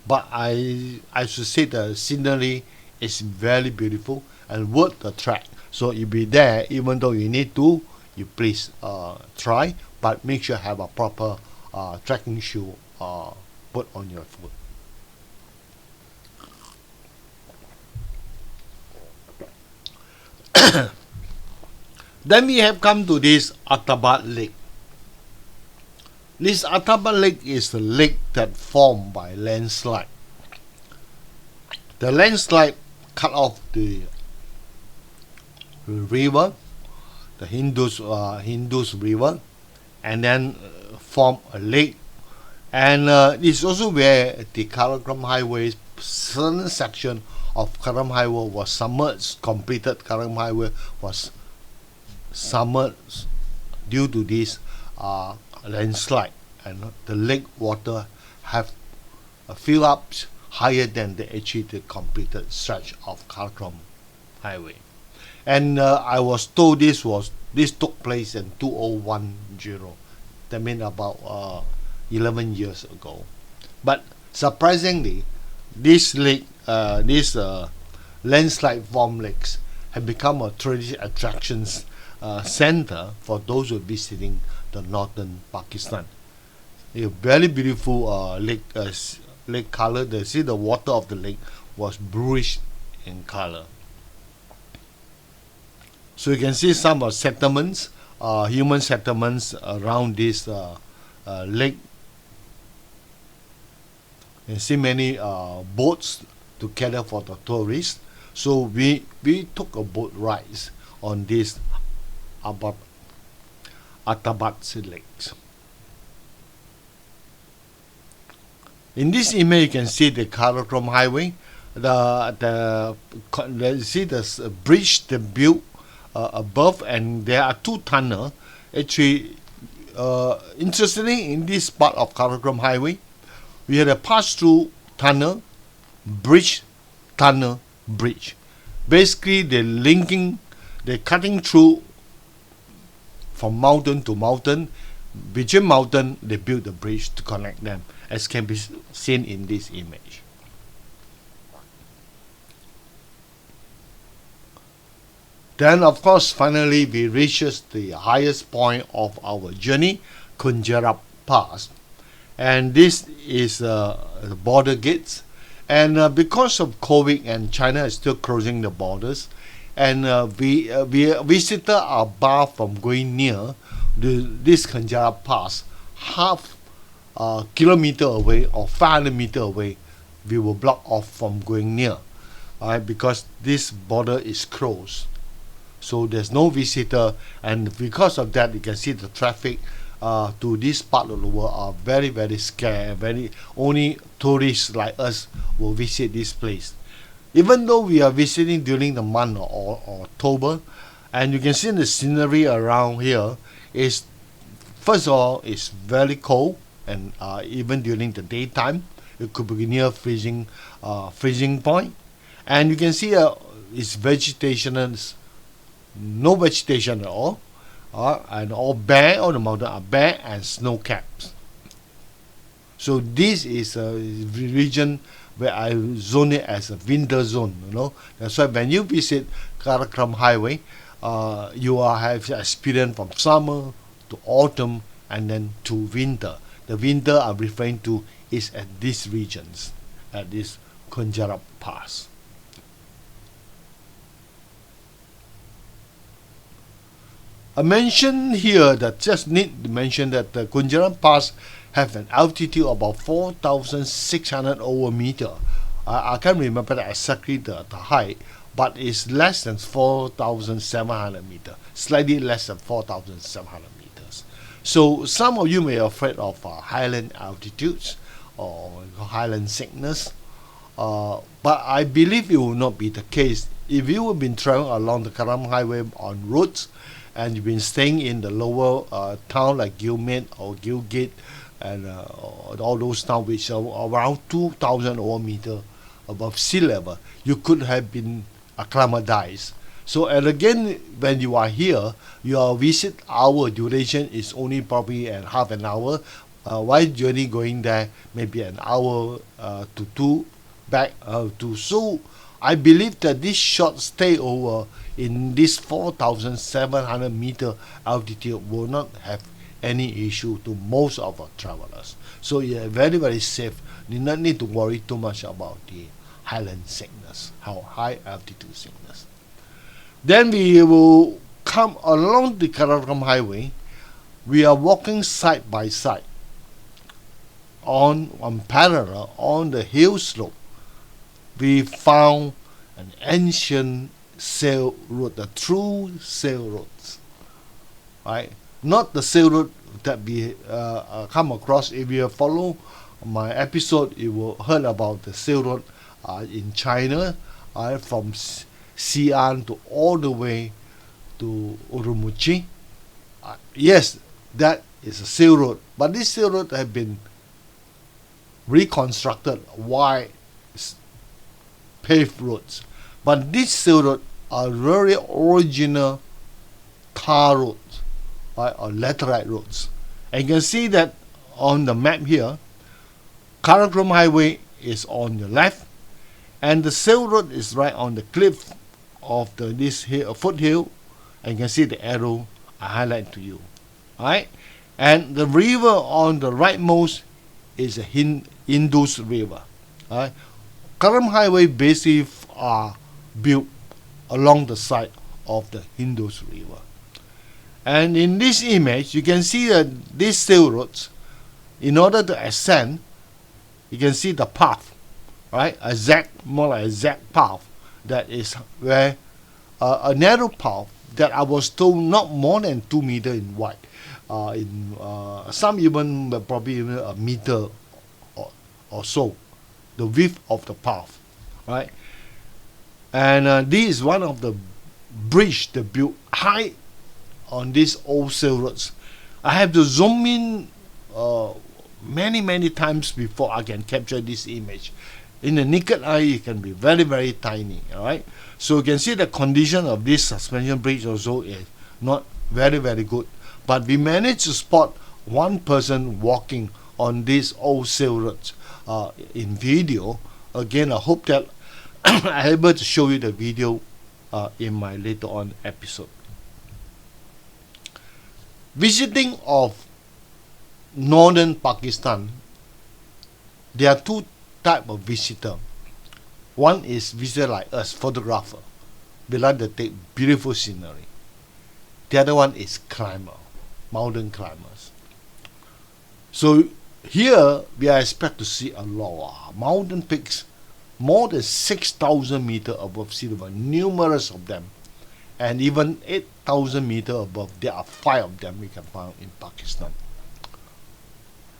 But I should say the scenery is very beautiful and worth the trek. So you'll be there, even though you need to, you please try, but make sure you have a proper trekking shoe put on your foot. Then we have come to this Atabat Lake. This Atabat Lake is the lake that formed by landslide. The landslide cut off the river, the Hindus River, and then form a lake. And it's also where the Karakoram Highway, certain section of Karakoram Highway was submerged, completed Karakoram Highway was submerged due to this landslide, and the lake water have filled up higher than the completed stretch of Karakoram Highway. And I was told this took place in 2010. That means about 11 years ago. But surprisingly, this lake, landslide formed lakes have become a tourist attractions center for those who are visiting the northern Pakistan. A very beautiful lake color. They see the water of the lake was bluish in color. So you can see some settlements, human settlements around this lake. You see many boats to cater for the tourists. So we took a boat ride on this Atabat lakes. In this image, you can see the Karakoram Highway. See the bridge they built above, and there are two tunnels. Actually, interestingly, in this part of Karakoram Highway, we had a pass-through tunnel, bridge, tunnel, bridge. Basically, they're cutting through from mountain to mountain. Between mountain, they built a bridge to connect them, as can be seen in this image. Then, of course, finally, we reaches the highest point of our journey, Kunjarab Pass. And this is the border gates. And because of COVID and China is still closing the borders, and we visited are barred from going near this Kunjarab Pass, half kilometer away or 500 meter away, we were blocked off from going near, because this border is closed. So there's no visitor, and because of that, you can see the traffic to this part of the world are very, very scarce. Only tourists like us will visit this place. Even though we are visiting during the month of October, and you can see the scenery around here is, first of all, it's very cold, and even during the daytime, it could be near freezing point. And you can see its vegetation is no vegetation at all, and all bare on the mountain are bare and snow caps. So this is a region where I zone it as a winter zone. That's why when you visit Karakoram Highway, you will have experience from summer to autumn and then to winter. The winter I'm referring to is at these regions, at this Kunjarab Pass. I mentioned here that just need to mention that the Kunjarab Pass have an altitude of about 4,600 over meter. I can't remember exactly the height, but it's less than 4,700 meters, slightly less than 4,700 meters. So some of you may be afraid of highland altitudes or highland sickness, but I believe it will not be the case. If you have been traveling along the Karakoram Highway on roads and you've been staying in the lower town like Gilmet or Gulgit and all those towns which are around 2,000 over meter above sea level, you could have been acclimatized. So, and again, when you are here, your visit hour duration is only probably half an hour. While journey going there, maybe an hour to two back to. So, I believe that this short stay over in this 4,700 meter altitude will not have any issue to most of our travelers. So, yeah, very, very safe. You do not need to worry too much about the highland sickness, how high altitude sickness. Then we will come along the Karakoram Highway. We are walking side by side on parallel on the hill slope. We found an ancient sail road, the true sail roads, right? Not the sail road that we come across. If you follow my episode, you will heard about the sail road in China, from Xi'an to all the way to Urumqi. Yes, that is a sail road, but this sail road have been reconstructed wide paved roads. But this sail road are very original tar roads, right, or laterite roads. And you can see that on the map here, Karakoram Highway is on your left, and the sail road is right on the cliff of this foothill, and you can see the arrow I highlight to you, right? And the river on the rightmost is the Indus River, right? Karakoram Highway basically are built along the side of the Indus River. And in this image, you can see that these sail roads, in order to ascend, you can see the path, right? More like a zag path, that is where a narrow path that I was told not more than 2 meters in wide, some even probably even a meter or so, the width of the path, right? And this is one of the bridge that built high on these old sail roads. I have to zoom in many times before I can capture this image. In the naked eye, it can be very, very tiny. All right, so you can see the condition of this suspension bridge also is not very, very good. But we managed to spot one person walking on these old sail roads in video. Again, I hope that I'm able to show you the video in my later on episode. Visiting of northern Pakistan, there are two types of visitor. One is visitor like us, photographer. They like to take beautiful scenery. The other one is climber, mountain climbers. So here we are expect to see a lot of mountain peaks, more than 6,000 meters above sea level, numerous of them, and even 8,000 meters above. There are 5 of them we can find in Pakistan.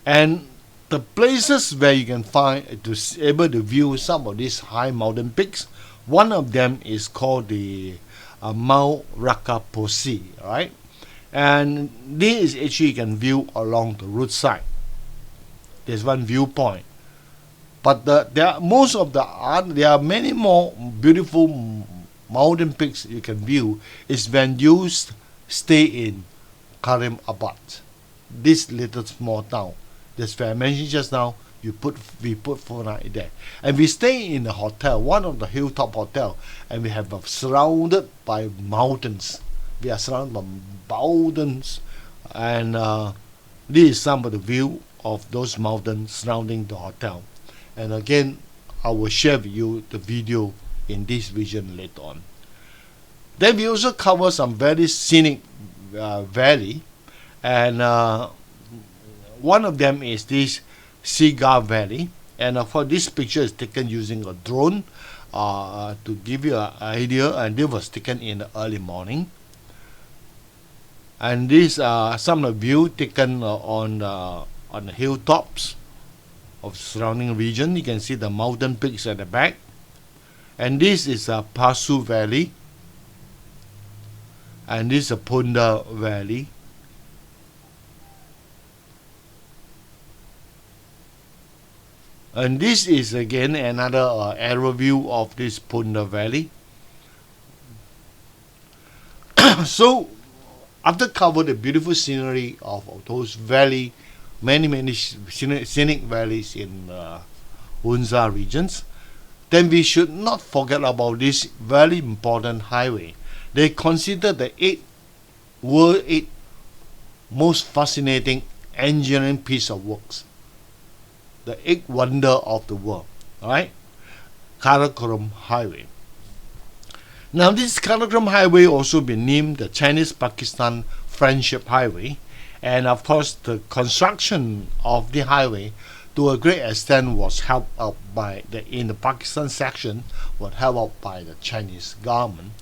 And the places where you can find to able to view some of these high mountain peaks, one of them is called the Mount Rakaposi, right? And this is actually you can view along the roadside. There's one viewpoint. But there are many more beautiful mountain peaks you can view is when you stay in Karimabad, this little small town. That's where I mentioned just now. We put 4 nights there, and we stay in a hotel, one of the hilltop hotel, and we have surrounded by mountains. We are surrounded by mountains, and this is some of the view of those mountains surrounding the hotel. And again, I will share with you the video in this region later on. Then we also cover some very scenic valley, and one of them is this Seagull Valley, and for this picture is taken using a drone to give you an idea, and this was taken in the early morning. And these are some of the view taken on the hilltops of surrounding region. You can see the mountain peaks at the back, and this is a Pasu Valley, and this is a Punda Valley. And this is again another aerial view of this Punda Valley. So after cover the beautiful scenery of those valley, many scenic valleys in Hunza regions, then we should not forget about this very important highway. They consider the world 8 most fascinating engineering piece of works, the 8th wonder of the world, alright? Karakoram Highway. Now this Karakoram Highway also been named the Chinese-Pakistan Friendship Highway, and of course the construction of the highway to a great extent was helped out by in the Pakistan section was helped out by the Chinese government.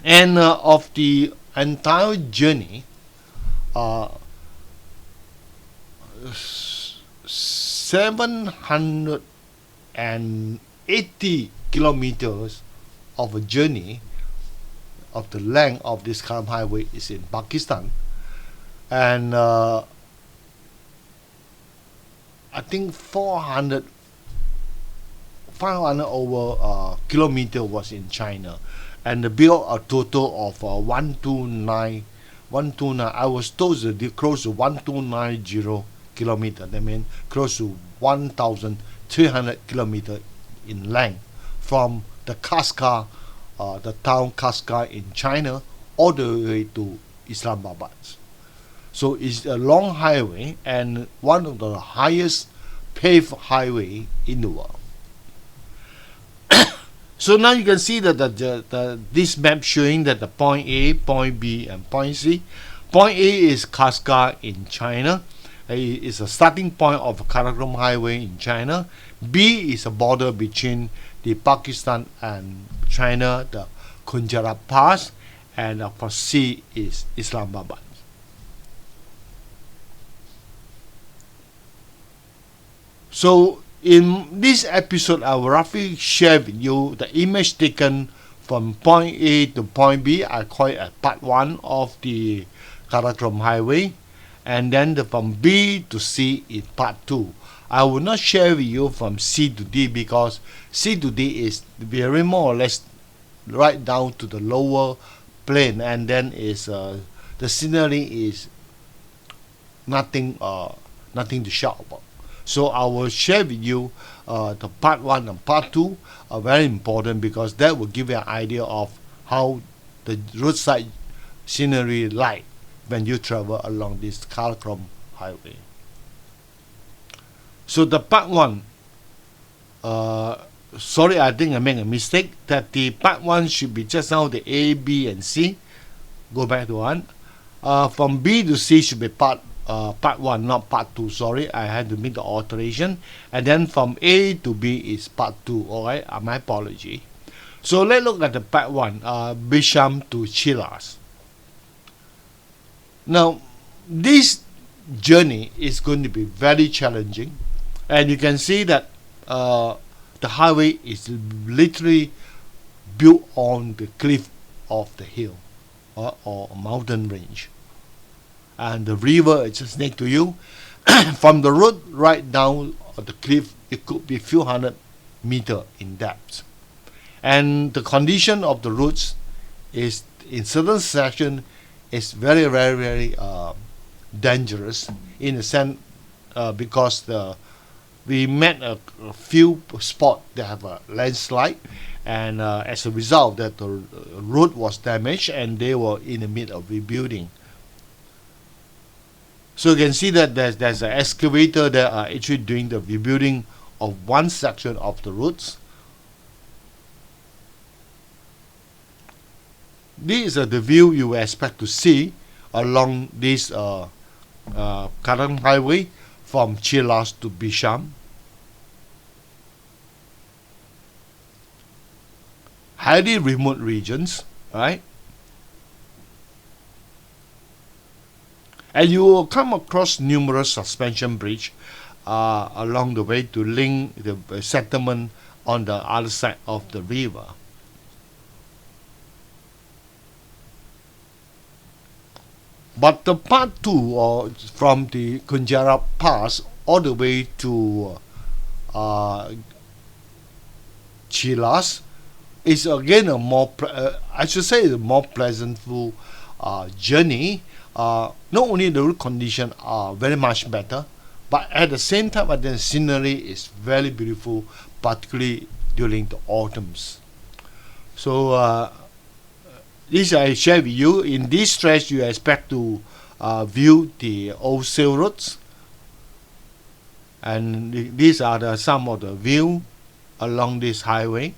And of the entire journey, 780 kilometers of a journey of the length of this Karakoram Highway is in Pakistan, and I think 500 over kilometer was in China, and the bill a total of 129. I was told that close to 1290 kilometer. That means close to 1,300 kilometer in length from the Kashgar, the town Kashgar in China, all the way to Islamabad. So it's a long highway and one of the highest paved highway in the world. So now you can see that this map showing that the point A, point B, and point C. Point A is Kashgar in China. It's a starting point of Karakoram Highway in China. B is a border between the Pakistan and China, the Kunjara Pass, and of course C is Islamabad. So in this episode, I will roughly share with you the image taken from point A to point B. I call it a part 1 of the Karakoram Highway, and then from B to C is part 2. I will not share with you from C to D because C to D is very more or less right down to the lower plain, and then is the scenery is nothing to shout about. So I will share with you the part 1 and part 2 are very important because that will give you an idea of how the roadside scenery like when you travel along this Karakoram Highway. So the part 1, sorry, I think I made a mistake, that the part 1 should be just now the A, B, and C. Go back to 1. From B to C should be part 1, not part 2. Sorry, I had to make the alteration. And then from A to B is part 2. Alright, my apology. So let's look at the part 1, Bisham to Chilas. Now, this journey is going to be very challenging, and you can see that the highway is literally built on the cliff of the hill or mountain range, and the river is just next to you, From the road right down the cliff, it could be few hundred meter in depth. And the condition of the roads is in certain section is very very very dangerous in a sense because we met a few spot that have a landslide, and as a result that the road was damaged and they were in the mid of rebuilding. So you can see that there's an excavator that are actually doing the rebuilding of one section of the roads. This is the view you expect to see along this Karakoram Highway from Chilas to Bisham. Highly remote regions, right? And you will come across numerous suspension bridge along the way to link the settlement on the other side of the river. But the part 2, or from the Kunjara Pass all the way to Chilas, is again a more, I should say, a more pleasantful journey. Not only the road condition are very much better, but at the same time, the scenery is very beautiful, particularly during the autumns. So this I share with you. In this stretch, you expect to view the old sail roads, and these are some of the view along this highway.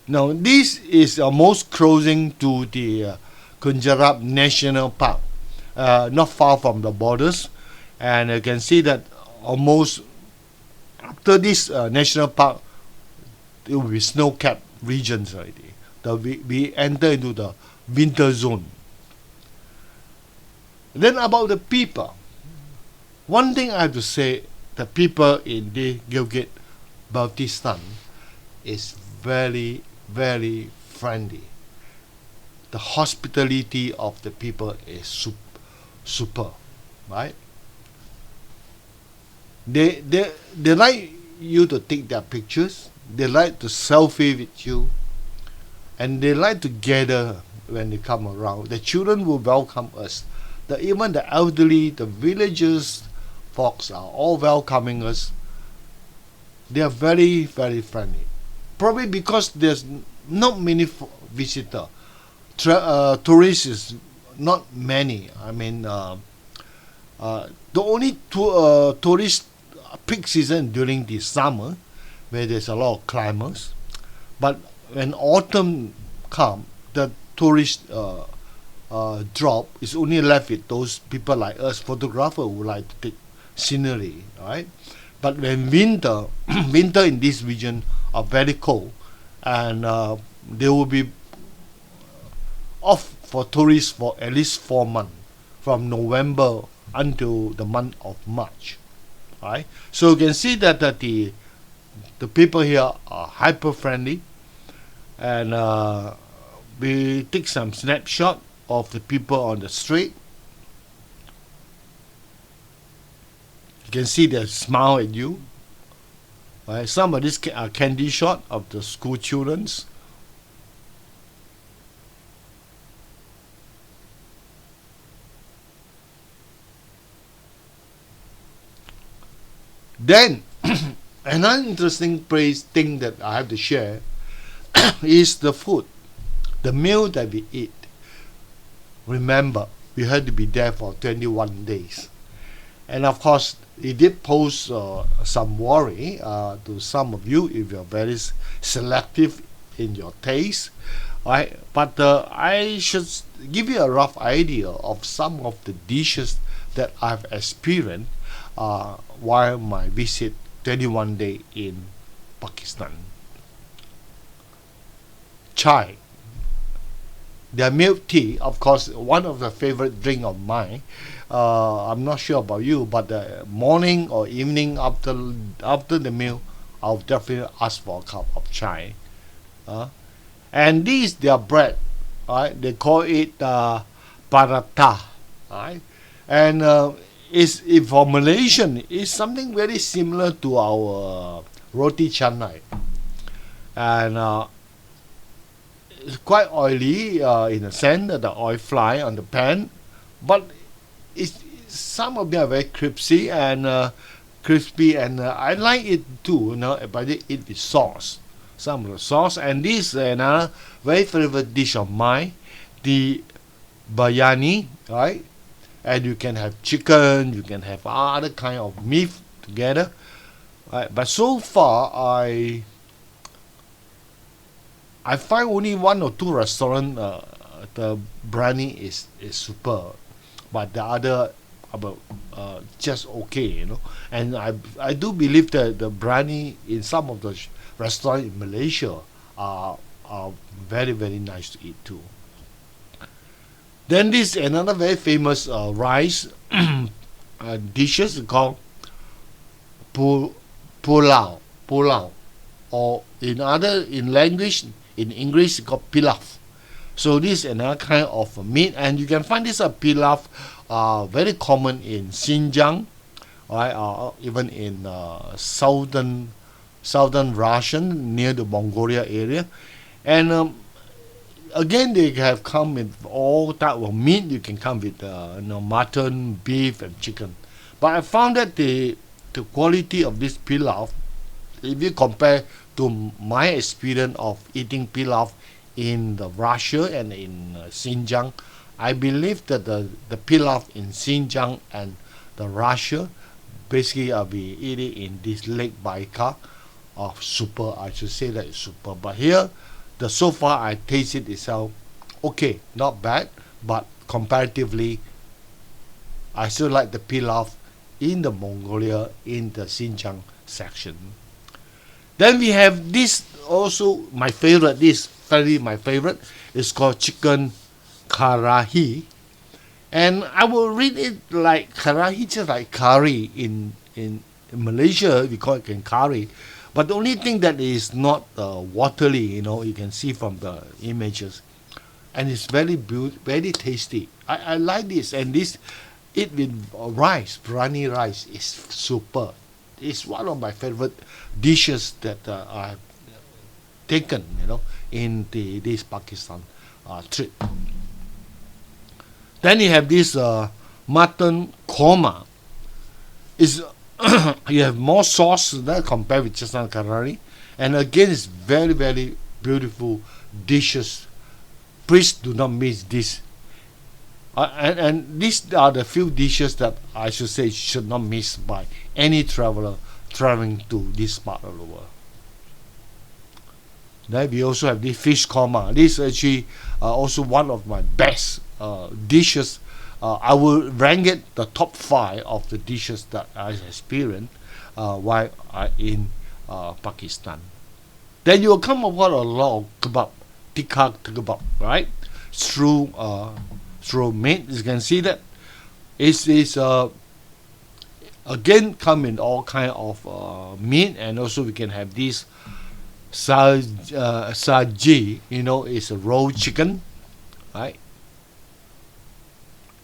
Now this is almost closing to the Kunjarab National Park, not far from the borders, and you can see that almost after this national park, it will be snow-capped regions already. We enter into the winter zone. Then about the people, one thing I have to say, the people in the Gulgit-Baltistan is very very friendly. The hospitality of the people is super, right? They like you to take their pictures. They like to selfie with you, and they like to gather when they come around. The children will welcome us. Even the elderly, the villagers, folks are all welcoming us. They are very very friendly. Probably because there's not many visitors. Tourists is not many. I mean, the only tourist peak season during the summer, where there's a lot of climbers. But when autumn come, the tourist drop is only left with those people like us, photographers who like to take scenery, right? But when winter in this region are very cold, and they will be off for tourists for at least 4 months, from November until the month of March, right? So you can see that the people here are hyper friendly, and we take some snapshot of the people on the street. You can see they smile at you. Right? Some of these are candy shot of the school childrens. Then another interesting thing that I have to share is the food, the meal that we eat. Remember, we had to be there for 21 days, and of course it did pose some worry to some of you if you're very selective in your taste, right? But I should give you a rough idea of some of the dishes that I've experienced while my visit 21 days in Pakistan. Chai, their milk tea, of course, one of the favorite drink of mine. I'm not sure about you, but the morning or evening after the meal, I'll definitely ask for a cup of chai. Uh, and this their bread, right? They call it paratha, right? And is if for Malaysian, it's something very similar to our roti canai, and it's quite oily in the sense that the oil fly on the pan, but it's some of them are very crispy, and I like it too. But I eat with sauce, some of the sauce, and this another very favorite dish of mine, the biryani, right? And you can have chicken, you can have other kind of meat together, right? But so far, I find only one or two restaurant the biryani is super, but the other about just okay. And I do believe that the biryani in some of the restaurant in Malaysia are very very nice to eat too. Then this another very famous rice dishes called pu- pulao, or in language in English it's called pilaf. So this is another kind of meat, and you can find this pilaf very common in Xinjiang, right? Even in southern Russian near the Mongolia area, and again they have come with all type of meat. You can come with mutton, beef, and chicken. But I found that the quality of this pilaf, if you compare to my experience of eating pilaf in the Russia and in Xinjiang, I believe that the pilaf in Xinjiang and the Russia basically I'll be eating in this Lake Baikal of super. I should say that it's super. But here, the so far I tasted itself okay, not bad, but comparatively, I still like the pilaf in the Mongolia in the Xinjiang section. Then we have this also my favorite. This very my favorite is called chicken karahi, and I will read it like karahi, just like curry in Malaysia we call it curry, but the only thing that is not watery, you can see from the images, and it's very tasty. I like this, and this eat with rice, biryani rice is super. It's one of my favorite dishes that I've taken, in this Pakistan trip. Then you have this mutton korma. Is you have more sauce there compared with just curry, and again it's very very beautiful dishes. Please do not miss this. And these are the few dishes that I should say should not miss by any traveler traveling to this part of the world. Then we also have this fish korma. This is actually also one of my best dishes. I will rank it the top 5 of the dishes that I experienced while in Pakistan. Then you will come upon a lot of kebab, tikka kebab, right? Through meat, you can see that it's again come in all kind of meat, and also we can have this saji, it's a raw chicken, right?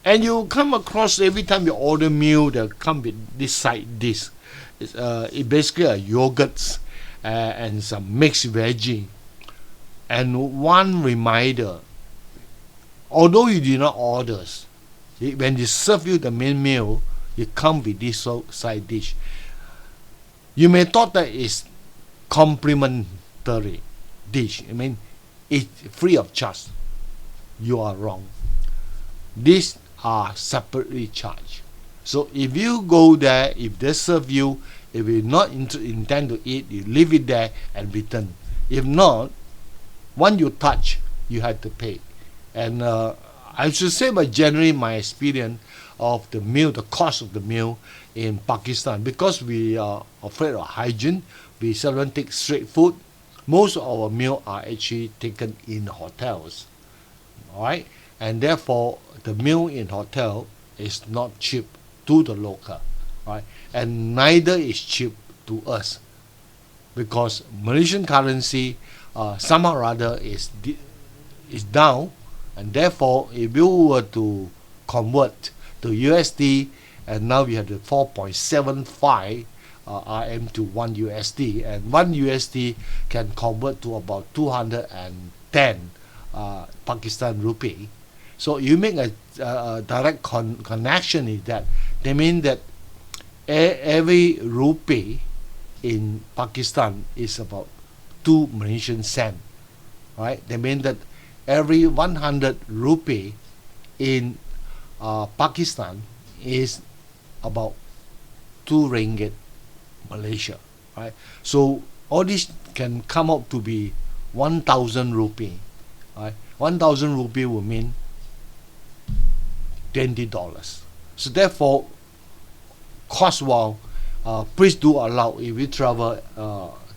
And you come across every time you order meal, they'll come with this side dish. It basically a yogurts and some mixed veggie. And one reminder, although you did not order, when they serve you the main meal, it come with this side dish. You may thought that it's complimentary dish. I mean, it's free of charge. You are wrong. These are separately charged. So if you go there, if they serve you, if you not intend to eat, you leave it there and return. If not, once you touch, you have to pay. And I should say, by generally my experience of the meal, the cost of the meal in Pakistan, because we are afraid of hygiene, we seldom take street food. Most of our meals are actually taken in hotels, all right? And therefore, the meal in hotel is not cheap to the local, right? And neither is cheap to us, because Malaysian currency somehow or other is down, and therefore if you were to convert to USD, and now we have the 4.75 RM to 1 USD, and 1 USD can convert to about 210 Pakistan rupee. So you make a direct connection is that they mean that every rupee in Pakistan is about 2 Malaysian cent, right? They mean that every 100 rupee in Pakistan is about 2 ringgit Malaysia, right? So all this can come up to be 1,000 rupee, right? 1,000 rupee will mean $20. So therefore, cost-wise, please do allow, if you travel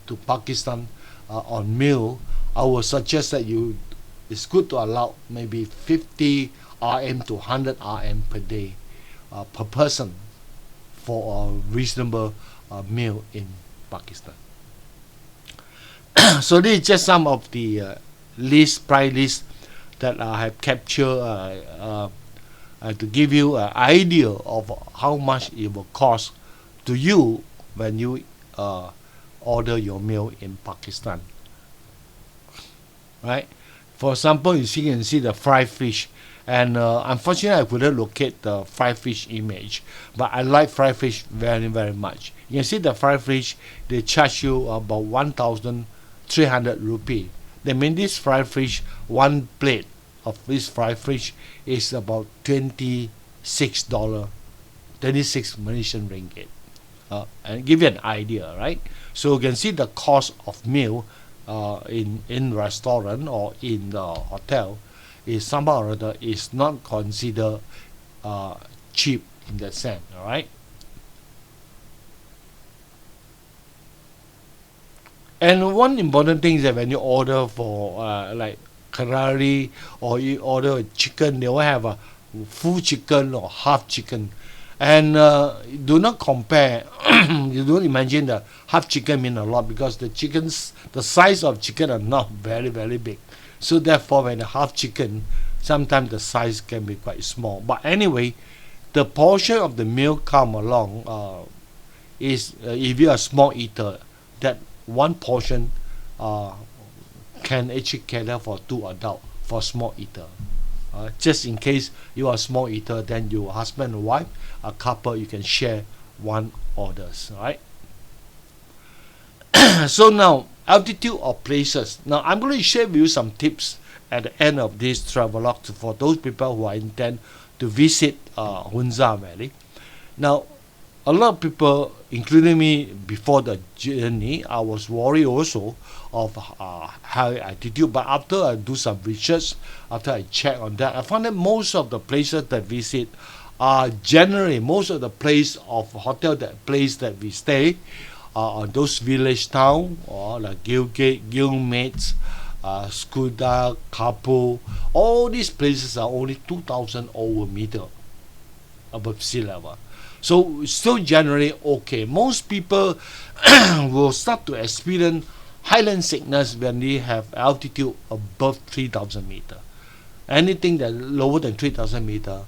to Pakistan on meal, I would suggest that it's good to allow maybe 50 RM to 100 RM per day per person for a reasonable meal in Pakistan. So this is just some of the price list that I have captured to give you an idea of how much it will cost to you when you order your meal in Pakistan, right? For example, you can see the fried fish, and unfortunately I couldn't locate the fried fish image, but I like fried fish very, very much. You can see the fried fish, they charge you about 1,300 rupee. That means this fried fish, one plate of this fried fish is about $26, 26 Malaysian ringgit. And give you an idea, right? So you can see the cost of meal in restaurant or in the hotel is somehow or other is not considered cheap in that sense, all right? And one important thing is that when you order for like curry, or you order a chicken, they will have a full chicken or half chicken. And do not compare. You don't imagine the half chicken mean a lot, because the size of chicken are not very, very big. So therefore, when the half chicken, sometimes the size can be quite small. But anyway, the portion of the meal come along is if you're a small eater, that one portion can actually cater for 2 adults for small eater. Just in case you are a small eater, then your husband and wife, a couple, you can share one orders, right? So now, altitude of places. Now I'm going to share with you some tips at the end of this travelogue for those people who are intend to visit Hunza Valley. Now, a lot of people, including me, before the journey, I was worried also of high altitude. But after I do some research, after I check on that, I found that most of the places that we visit are generally, most of the place of hotel that we stay on those village town, or like Gulgit, Gilmates, Skuda, Kapur. All these places are only 2,000 over meter above sea level. So still generally okay. Most people will start to experience highland sickness when they have altitude above 3,000 meter. Anything that lower than 3,000 meter,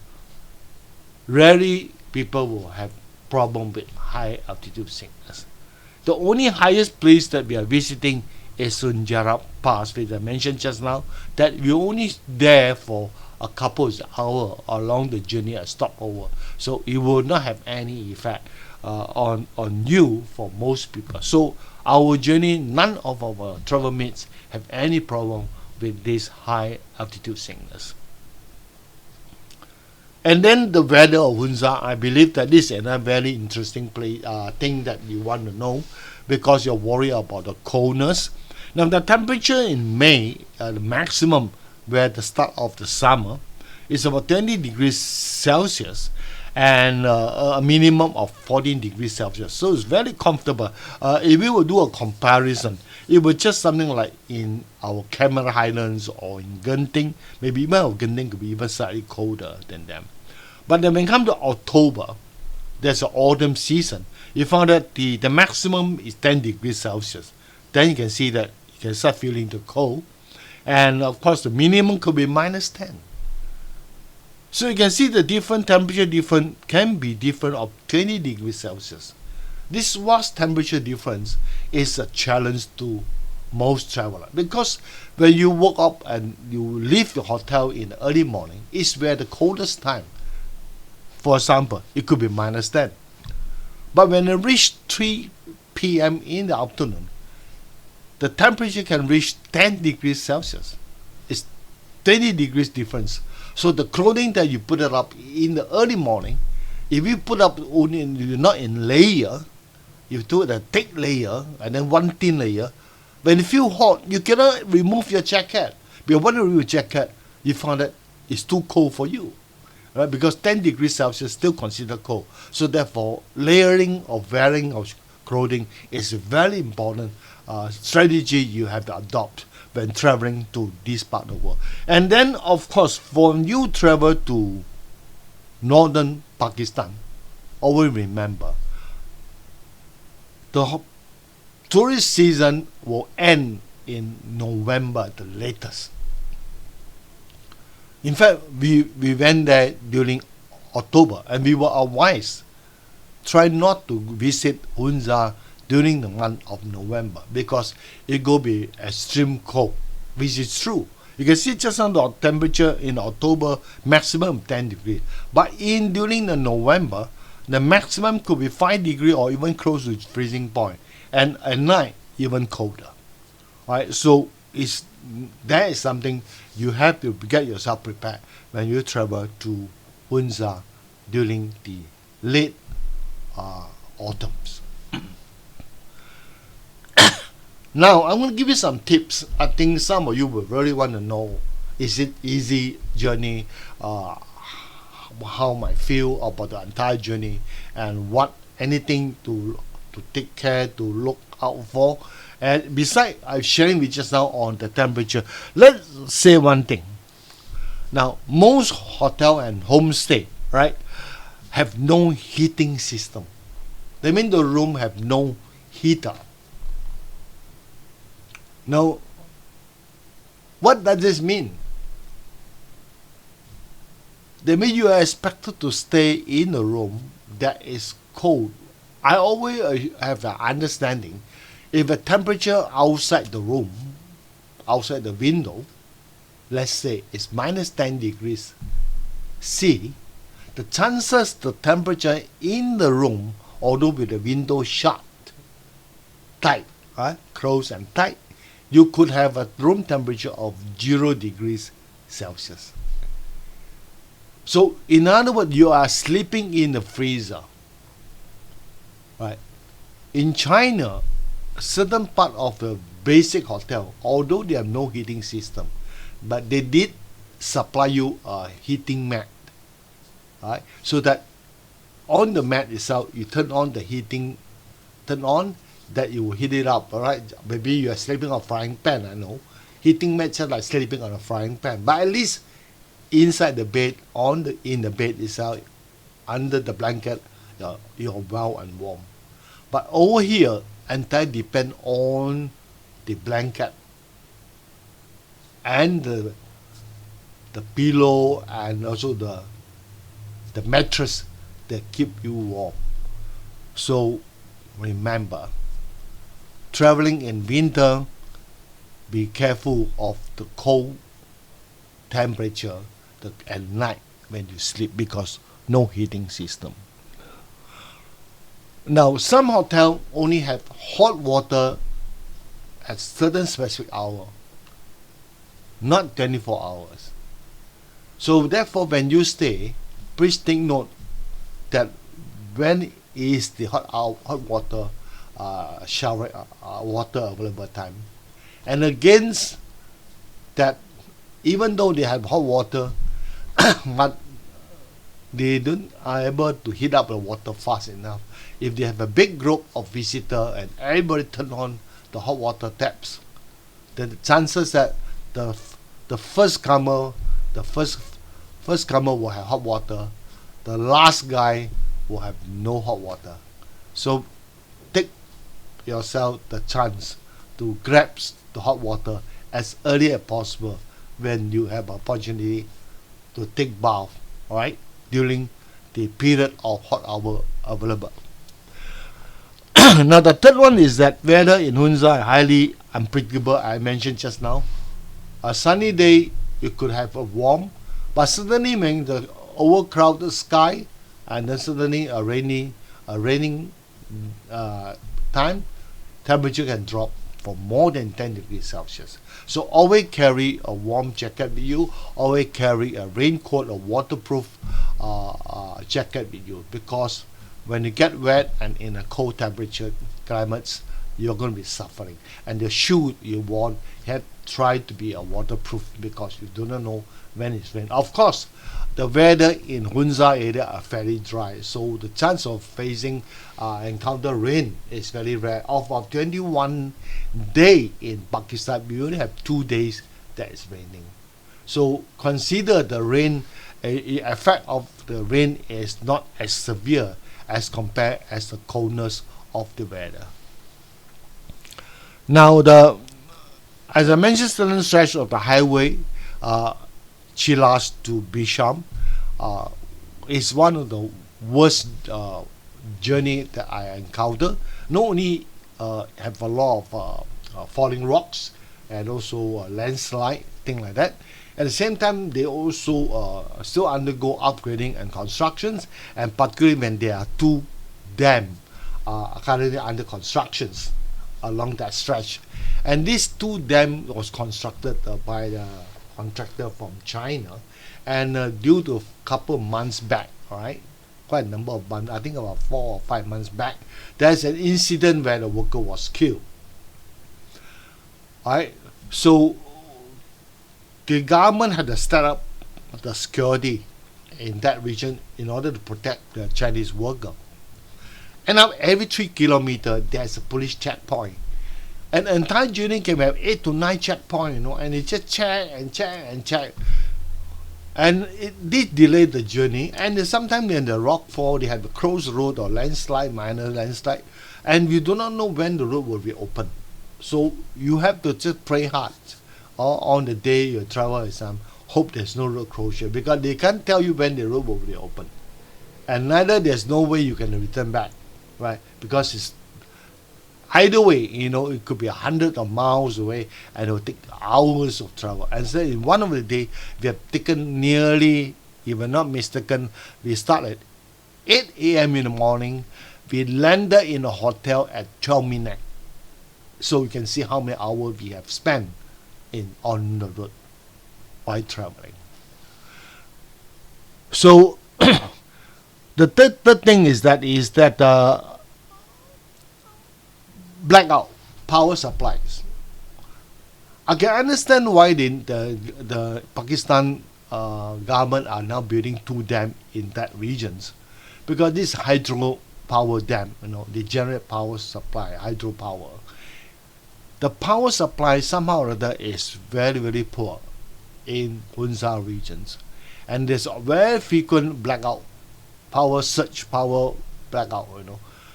rarely people will have problem with high altitude sickness. The only highest place that we are visiting is Sunjarab Pass, which I mentioned just now, that we only there for a couple of hours along the journey, a stopover. So it will not have any effect on you for most people. So our journey, none of our travel mates have any problem with this high altitude sickness. And then the weather of Hunza, I believe that this is another very interesting thing that you want to know, because you're worried about the coldness. Now the temperature in May, the maximum where the start of the summer, is about 20 degrees Celsius, and a minimum of 14 degrees Celsius. So it's very comfortable. If we will do a comparison, it was just something like in our Cameron Highlands or in Genting. Maybe even our Genting could be even slightly colder than them. But then when it comes to October, there's an autumn season. You found that the maximum is 10 degrees Celsius. Then you can see that you can start feeling the cold. And of course, the minimum could be -10. So you can see the different temperature can be different of 20 degrees Celsius. This vast temperature difference is a challenge to most travelers, because when you wake up and you leave the hotel in the early morning, it's where the coldest time. For example, it could be -10. But when it reaches 3 p.m. in the afternoon, the temperature can reach 10 degrees Celsius. It's 20 degrees difference. So the clothing that you put it up in the early morning, if you put up only not in layer, you do a thick layer and then one thin layer, when you feel hot, you cannot remove your jacket. Because when you remove your jacket, you find that it's too cold for you. Right? Because 10 degrees Celsius still considered cold. So therefore, layering or wearing of clothing is a very important strategy you have to adopt when traveling to this part of the world. And then, of course, when you travel to northern Pakistan, always remember, the tourist season will end in November at the latest. In fact, we went there during October, and we were advised, try not to visit Hunza during the month of November, because it will be extreme cold, which is true. You can see just on the temperature in October, maximum 10 degrees. But during the November, the maximum could be 5 degrees or even close to freezing point. And at night, even colder. Right? So that is something you have to get yourself prepared when you travel to Hunza during the late autumns. Now, I'm going to give you some tips. I think some of you will really want to know, is it easy journey, how I feel about the entire journey, and anything to take care, to look out for. And besides, I'm sharing with you just now on the temperature. Let's say one thing. Now, most hotel and homestay, right, have no heating system. That means the room have no heater. Now, what does this mean? That means you are expected to stay in a room that is cold. I always have an understanding, if the temperature outside the room, outside the window, let's say it's -10 degrees C, the chances the temperature in the room, although with the window shut, tight, closed and tight, you could have a room temperature of 0 degrees Celsius. So, in other words, you are sleeping in the freezer. Right? In China, certain part of the basic hotel, although they have no heating system, but they did supply you a heating mat. Right? So that on the mat itself, you turn on the heating, that you will heat it up, alright? Maybe you are sleeping on a frying pan, I know. Heating mat just like sleeping on a frying pan. But at least inside the bed, in the bed itself, under the blanket, you're well and warm. But over here, entirely depend on the blanket and the pillow and also the mattress that keep you warm. So remember, traveling in winter, be careful of the cold temperature at night when you sleep, because no heating system. Now, some hotels only have hot water at certain specific hour, not 24 hours. So therefore, when you stay, please take note that when is the hot water shower water available time. And against that, even though they have hot water, but they don't are able to heat up the water fast enough. If they have a big group of visitors and everybody turn on the hot water taps, then the chances that the first comer will have hot water, the last guy will have no hot water. So take yourself the chance to grab the hot water as early as possible when you have opportunity to take bath, alright, during the period of hot hour available. Now the third one is that weather in Hunza is highly unpredictable. I mentioned just now. A sunny day you could have a warm, but suddenly when the overcrowded sky, and then suddenly a raining time, temperature can drop for more than 10 degrees Celsius. So always carry a warm jacket with you. Always carry a raincoat or waterproof jacket with you, because when you get wet and in a cold temperature climates, you're going to be suffering. And the shoe you want have tried to be a waterproof, because you do not know when it's rain. Of course, the weather in Hunza area are fairly dry, so the chance of facing encounter rain is very rare. Of 21 days in Pakistan, we only have 2 days that is raining. So consider the rain, effect of the rain is not as severe as compared as the coldness of the weather. Now, as I mentioned, certain stretch of the highway, Chilas to Bisham, is one of the worst journey that I encountered. Not only have a lot of falling rocks and also landslide, thing like that. At the same time, they also still undergo upgrading and constructions, and particularly when there are 2 dams currently under constructions along that stretch. And these 2 dams was constructed by the contractor from China, and due to a couple of months back, alright, quite a number of months, I think about 4 or 5 months back, there's an incident where the worker was killed. Alright, so the government had to set up the security in that region in order to protect the Chinese worker. And now every 3 kilometers there's a police checkpoint. And the entire journey can have 8 to 9 checkpoints, and it just check and check and check. And it did delay the journey. And sometimes in the rock fall, they have a closed road or landslide, minor landslide, and we do not know when the road will be open. So you have to just pray hard on the day you travel exam, hope there's no road closure, because they can't tell you when the road will be open, and neither there's no way you can return back, right? Because it's either way, it could be 100 of miles away, and it will take hours of travel. And so in one of the day, we have taken nearly, if I'm not mistaken, we start at 8 a.m. in the morning. We landed in a hotel at 12 midnight. So you can see how many hours we have spent on the road while traveling. So the third thing is that blackout power supplies. I can understand why the Pakistan government are now building 2 dams in that regions, because this hydro power dam, they generate power supply, hydropower. The power supply somehow or other is very, very poor in Hunza regions, and there's a very frequent blackout, power surge, power blackout.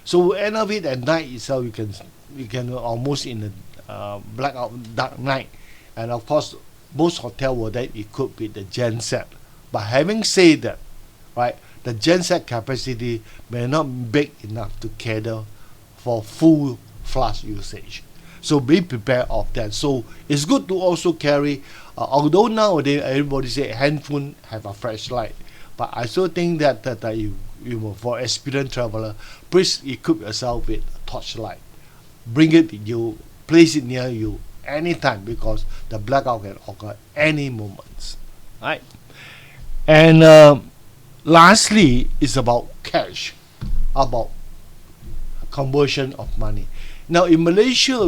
So end of it at night itself, you can almost in a blackout dark night, and of course most hotels were then equipped with the genset. But having said that, right, the genset capacity may not be big enough to cater for full flash usage. So be prepared of that. So it's good to also carry, although nowadays everybody say handphone have a flashlight, but I still think that you for experienced traveler, please equip yourself with a torchlight. Bring it with you, place it near you anytime, because the blackout can occur any moments. Right? And lastly, it's about cash, about conversion of money. Now in Malaysia,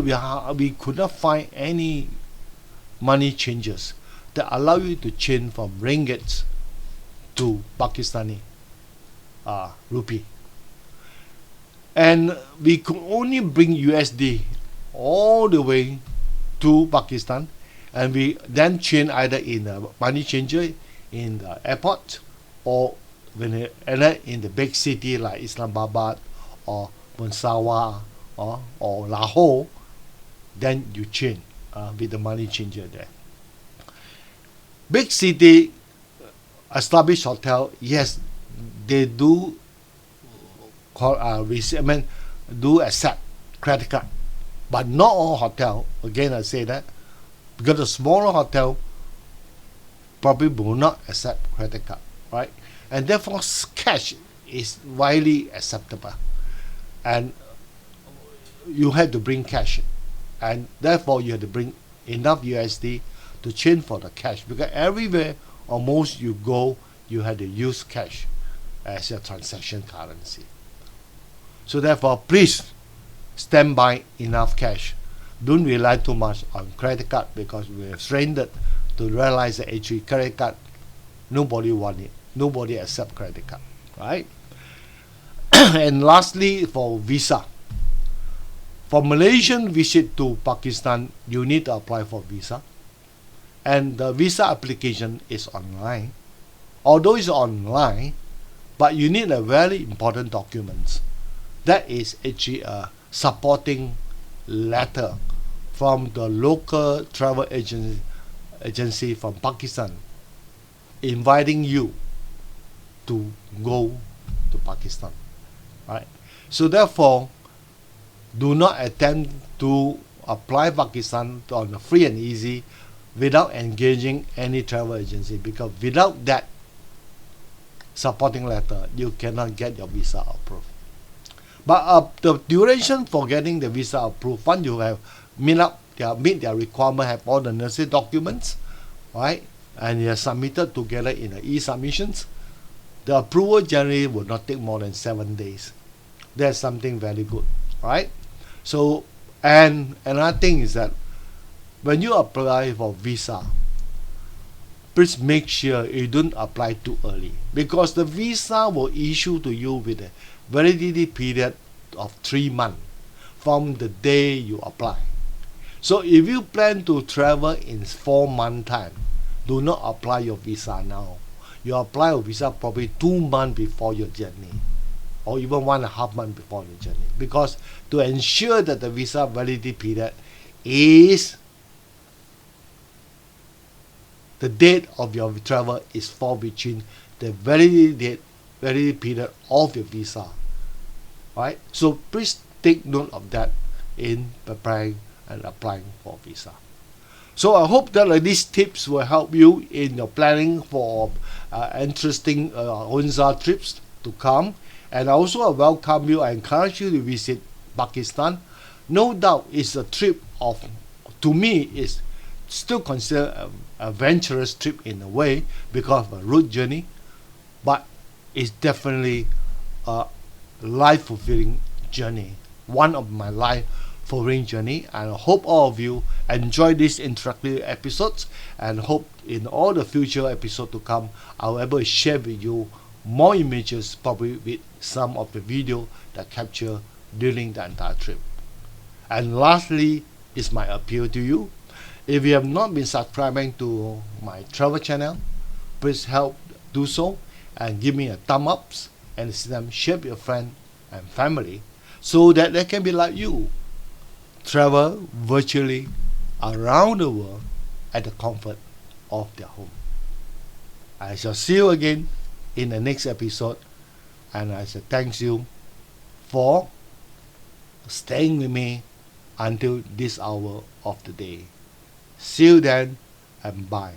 we could not find any money changes that allow you to change from ringgits to Pakistani rupee, and we could only bring USD all the way to Pakistan, and we then change either in a money changer in the airport or when you enter in the big city like Islamabad or Peshawar or Lahore, then you change with the money changer there. Big city established hotel, yes, they do do accept credit card, but not all hotel. Again, I say that because the smaller hotel probably will not accept credit card, right? And therefore, cash is widely acceptable, and you have to bring cash, and therefore you have to bring enough USD to change for the cash, because everywhere almost you go, you have to use cash as your transaction currency. So therefore, please stand by enough cash. Don't rely too much on credit card, because we have trained it to realize that actually credit card, nobody want it. Nobody accept credit card, right? And lastly, for visa. For Malaysian visit to Pakistan, you need to apply for visa. And the visa application is online. Although it's online, but you need a very important document. That is actually a supporting letter from the local travel agency from Pakistan inviting you to go to Pakistan, right? So therefore, do not attempt to apply Pakistan on the free and easy without engaging any travel agency, because without that supporting letter, you cannot get your visa approved. But the duration for getting the visa approved, once you have meet their requirement, have all the necessary documents, right, and you are submitted together in the e-submissions, the approval generally will not take more than 7 days. That's something very good, right? So, and another thing is that when you apply for visa, please make sure you don't apply too early, because the visa will issue to you with a validity period of 3 months from the day you apply. So if you plan to travel in 4 months time, do not apply your visa now. You apply your visa probably 2 months before your journey, or even 1.5 months before your journey, because to ensure that the visa validity period is the date of your travel is fall between the validity period of your visa, right? So please take note of that in preparing and applying for visa. So I hope that these tips will help you in your planning for interesting Hunza trips to come. And also I welcome you, I encourage you to visit Pakistan. No doubt it's a trip of, to me, is still considered a adventurous trip in a way because of a road journey, but it's definitely a life-fulfilling journey, one of my life-fulfilling journey. And I hope all of you enjoy these introductory episodes, and hope in all the future episodes to come I'll be able to share with you more images, probably with some of the video that capture during the entire trip. And lastly is my appeal to you. If you have not been subscribing to my travel channel, please help do so and give me a thumb up, and share with your friend and family so that they can be like you, travel virtually around the world at the comfort of their home. I shall see you again in the next episode, and I shall thank you for staying with me until this hour of the day. See you then, and bye.